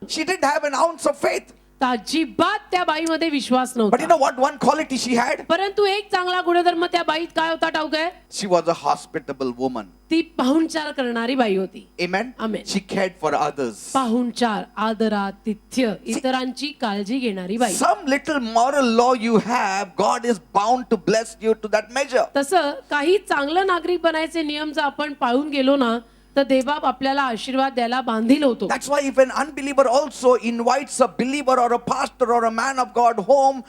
She didn't have an ounce of faith. तर अजिबात त्या बाईमध्ये विश्वास But you नव्हता. know what one quality she had? परंतु एक चांगला गुणधर्म त्या बाईत काय होता ठाऊक आहे, She was a hospitable woman. ती पाहुणचार करणारी बाई होती. Amen? Amen. She cared for others. पाहुणचार, आदरातिथ्य, इतरांची काळजी घेणारी बाई. Some little moral law you have, God is bound to bless you to that measure. तसं काही चांगलं नागरिक बनायचे नियम जर आपण पाळून गेलो ना, तर देवबाप आपल्याला आशीर्वाद द्यायला बांधील होतो. That's why if an unbeliever also invites a believer or a pastor or a man of God home,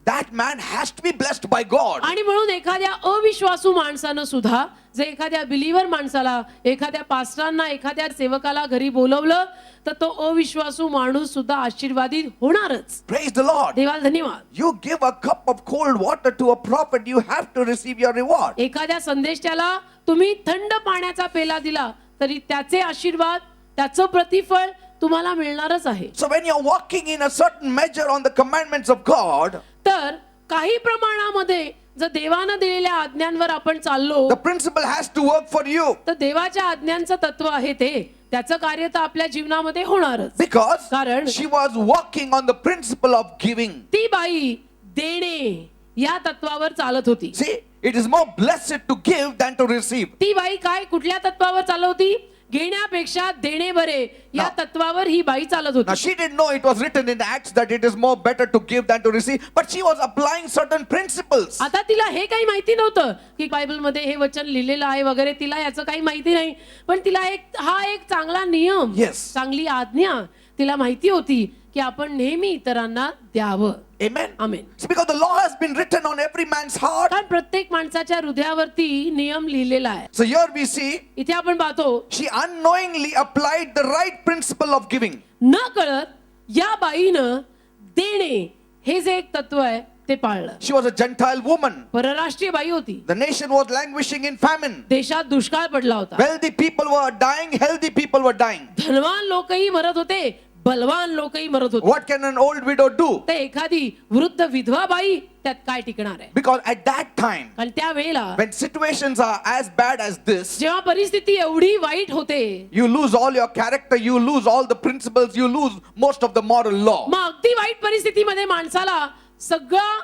that man has to be blessed by God. आणि म्हणून एखाद्या अविश्वासू माणसानं सुद्धा जर एखाद्या बिलीवर माणसाला, एखाद्या पास्टरांना, एखाद्या सेवकाला घरी बोलवलं, तर तो अविश्वासू माणूस सुद्धा आशीर्वादित होणारच. Praise the Lord. देवाला धन्यवाद. You give a cup of cold water to a prophet, you have to receive your reward. एखाद्या संदेशाला तुम्ही थंड पाण्याचा पेला दिला तरी त्याचे आशीर्वाद, त्याचं प्रतिफळ तुम्हाला मिळणारच आहे. So when you're walking in a certain measure on the commandments of God, तर काही प्रमाणामध्ये जर देवानं दिलेल्या आज्ञांवर आपण चाललो, the principle has to work for you. तर देवाच्या आज्ञांचं तत्व आहे ते, त्याचं कार्य तर आपल्या जीवनामध्ये होणारच. Because कारण she was walking on the principle of giving. ती बाई देणे या तत्वावर चालत होती. See, it is more blessed to give than to receive. ती बाई काय कुठल्या तत्वावर चालत होती, घेण्यापेक्षा देणे बरे या Now- तत्वावर ही बाई चालत Now होती. she didn't know it was written in Acts that it is more better to give than to receive, but she was applying certain principles. आता तिला हे काही माहिती नव्हतं की बायबलमध्ये हे वचन लिहिलेलं आहे वगैरे, तिला याचं काही माहिती नाही. पण तिला हा एक चांगला नियम, Yes. चांगली आज्ञा तिला माहिती होती की आपण नेहमी इतरांना द्यावं. Amen. Amen. It's because the law has been written on every man's heart. कारण प्रत्येक माणसाच्या हृदयावरती नियम लिहिलेला आहे. So here we see इथे आपण पाहतो, she unknowingly applied the right principle of giving. न कळत या बाईनं देणे हे जे एक तत्व आहे ते पाळलं. She was a Gentile woman. परराष्ट्रीय बाई होती. The nation was languishing in famine. देशात दुष्काळ पडला होता. Wealthy people were dying, healthy people were dying. धनवान लोकही मरत होते, बलवान लोकही मरत होते. What can an old widow do? तर एखादी वृद्ध विधवा बाई त्यात काय टिकणार आहे. Because at that time, कारण त्या वेळेला when situations are as bad as this, जेव्हा परिस्थिती एवढी वाईट होते, you lose all your character, you lose all the principles, you lose most of the moral law. मग अगदी वाईट परिस्थितीमध्ये माणसाला सगळा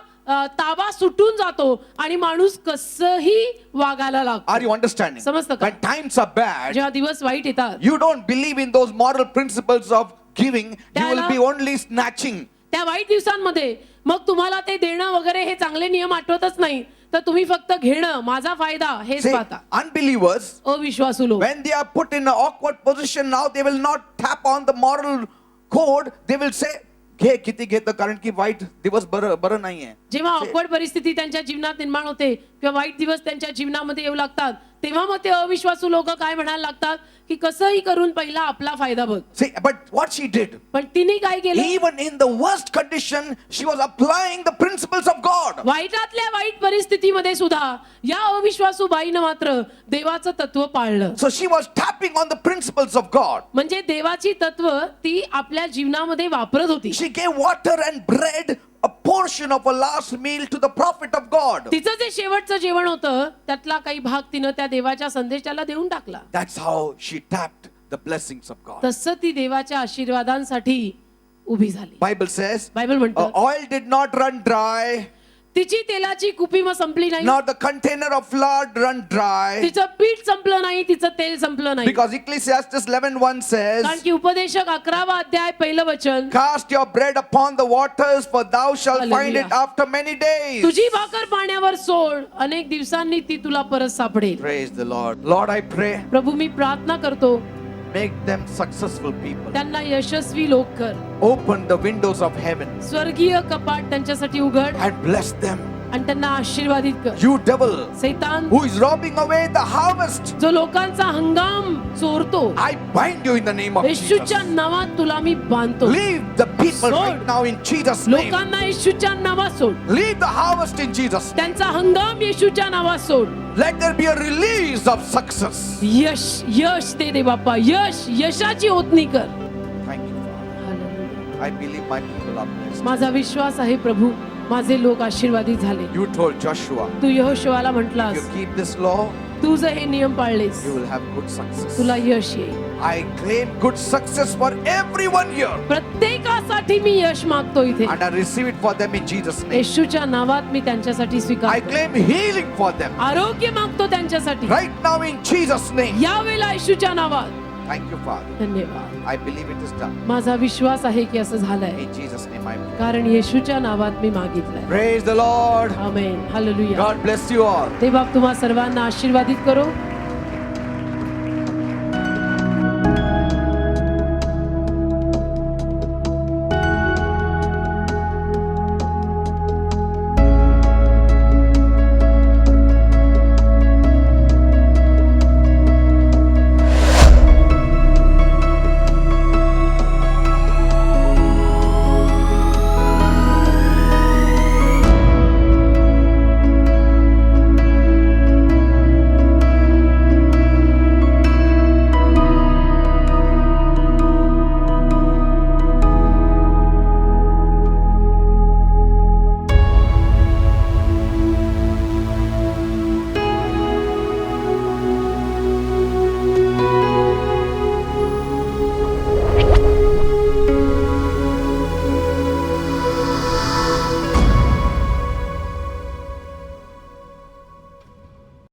ताबा सुटून जातो आणि माणूस कसंही वागायला Are लागतो. you understanding? समजतं का? When times are bad, जेव्हा दिवस वाईट येतात, you don't believe in those moral principles of giving, you will त्याला- be only snatching. त्या वाईट दिवसांमध्ये मग तुम्हाला ते देणं वगैरे हे चांगले नियम आठवतच नाही, तर तुम्ही फक्त घेणं, माझा फायदा हेच See, पाहता. unbelievers, अविश्वासू लोक when they are put in an awkward position, now they will not tap on the moral code, they will say, घे किती घेतं, कारण की वाईट दिवस बरं नाहीये. जेव्हा ऑकवर्ड परिस्थिती त्यांच्या जीवनात निर्माण होते किंवा वाईट दिवस त्यांच्या जीवनामध्ये येऊ लागतात, तेव्हा मग ते अविश्वासू लोक काय म्हणायला लागतात की कसंही करून पहिला आपला फायदा बघ. See, but what she did, पण तिने काय केलं, even in the worst condition, she was applying the principles of God. वाईटातल्या वाईट परिस्थितीमध्ये सुद्धा या अविश्वासू बाईनं मात्र देवाचं तत्व पाळलं. So she was tapping on the principles of God. म्हणजे देवाची तत्व ती आपल्या जीवनामध्ये वापरत होती. She gave water and bread, a portion of a last meal, to the prophet of God. तिचं जे शेवटचं जेवण होतं त्यातला काही भाग तिनं त्या देवाच्या संदेशाला देऊन टाकला. That's how she tapped the blessings of God. तसं ती देवाच्या आशीर्वादांसाठी उभी झाली. Bible says, बायबल म्हणतं, oil did not run dry, तिची तेलाची कुपी मग संपली नाही, nor the container of flour run dry. तिचं पीठ संपलं नाही, तिचं तेल संपलं नाही. Because Ecclesiastes 11:1 says, कारण की उपदेशक 11वा अध्याय पहिलं वचन, cast your bread upon the waters, for thou shalt find Hallelujah. it after many days. तुझी भाकर पाण्यावर सोड, अनेक दिवसांनी ती तुला परत सापडेल. Praise the Lord. Lord, I pray, प्रभू मी प्रार्थना करतो, make them successful people. त्यांना यशस्वी लोक कर. Open the windows of heaven स्वर्गीय कपाट त्यांच्यासाठी उघड and bless them आणि त्यांना आशीर्वादित कर. You devil सैतान who is robbing away the harvest, जो लोकांचा हंगाम चोरतो, I bind you in the name of Jesus. येशूच्या नावात तुला मी बांधतो. Leave the people Lord. right now in Jesus' name. लोकांना येशूच्या नावात सोड. Leave the harvest in Jesus' name. त्यांचा हंगाम येशूच्या नावात सोड. Let there be a release of success. Yash Yash ते दे बाप्पा. यशाची ओतणी कर. Thank you, Father. Hallelujah. I believe my people are blessed. माझा विश्वास आहे प्रभू, माझे लोक आशीर्वादित झाले. You told Joshua, Tu यहोशुआला if you म्हटलास, keep this law, तू जर हे नियम पाळलेस you will have good success. तुला यश येईल. I claim good success for everyone here. प्रत्येकासाठी मी यश मागतो इथे. And I receive it for them in Jesus' name. येशूच्या नावात मी त्यांच्यासाठी I स्वीकारतो. claim healing for them. आरोग्य मागतो त्यांच्यासाठी Right now in Jesus' name. यावेळेला येशूच्या नावात. Thank you, Father. धन्यवाद. I believe it is done. माझा विश्वास आहे की असं झालंय, In Jesus' name I pray. कारण येशूच्या नावात मी मागितलंय. Praise the Lord. Amen. Hallelujah. God bless you all. देव बाप तुम्हा सर्वांना आशीर्वादित करो.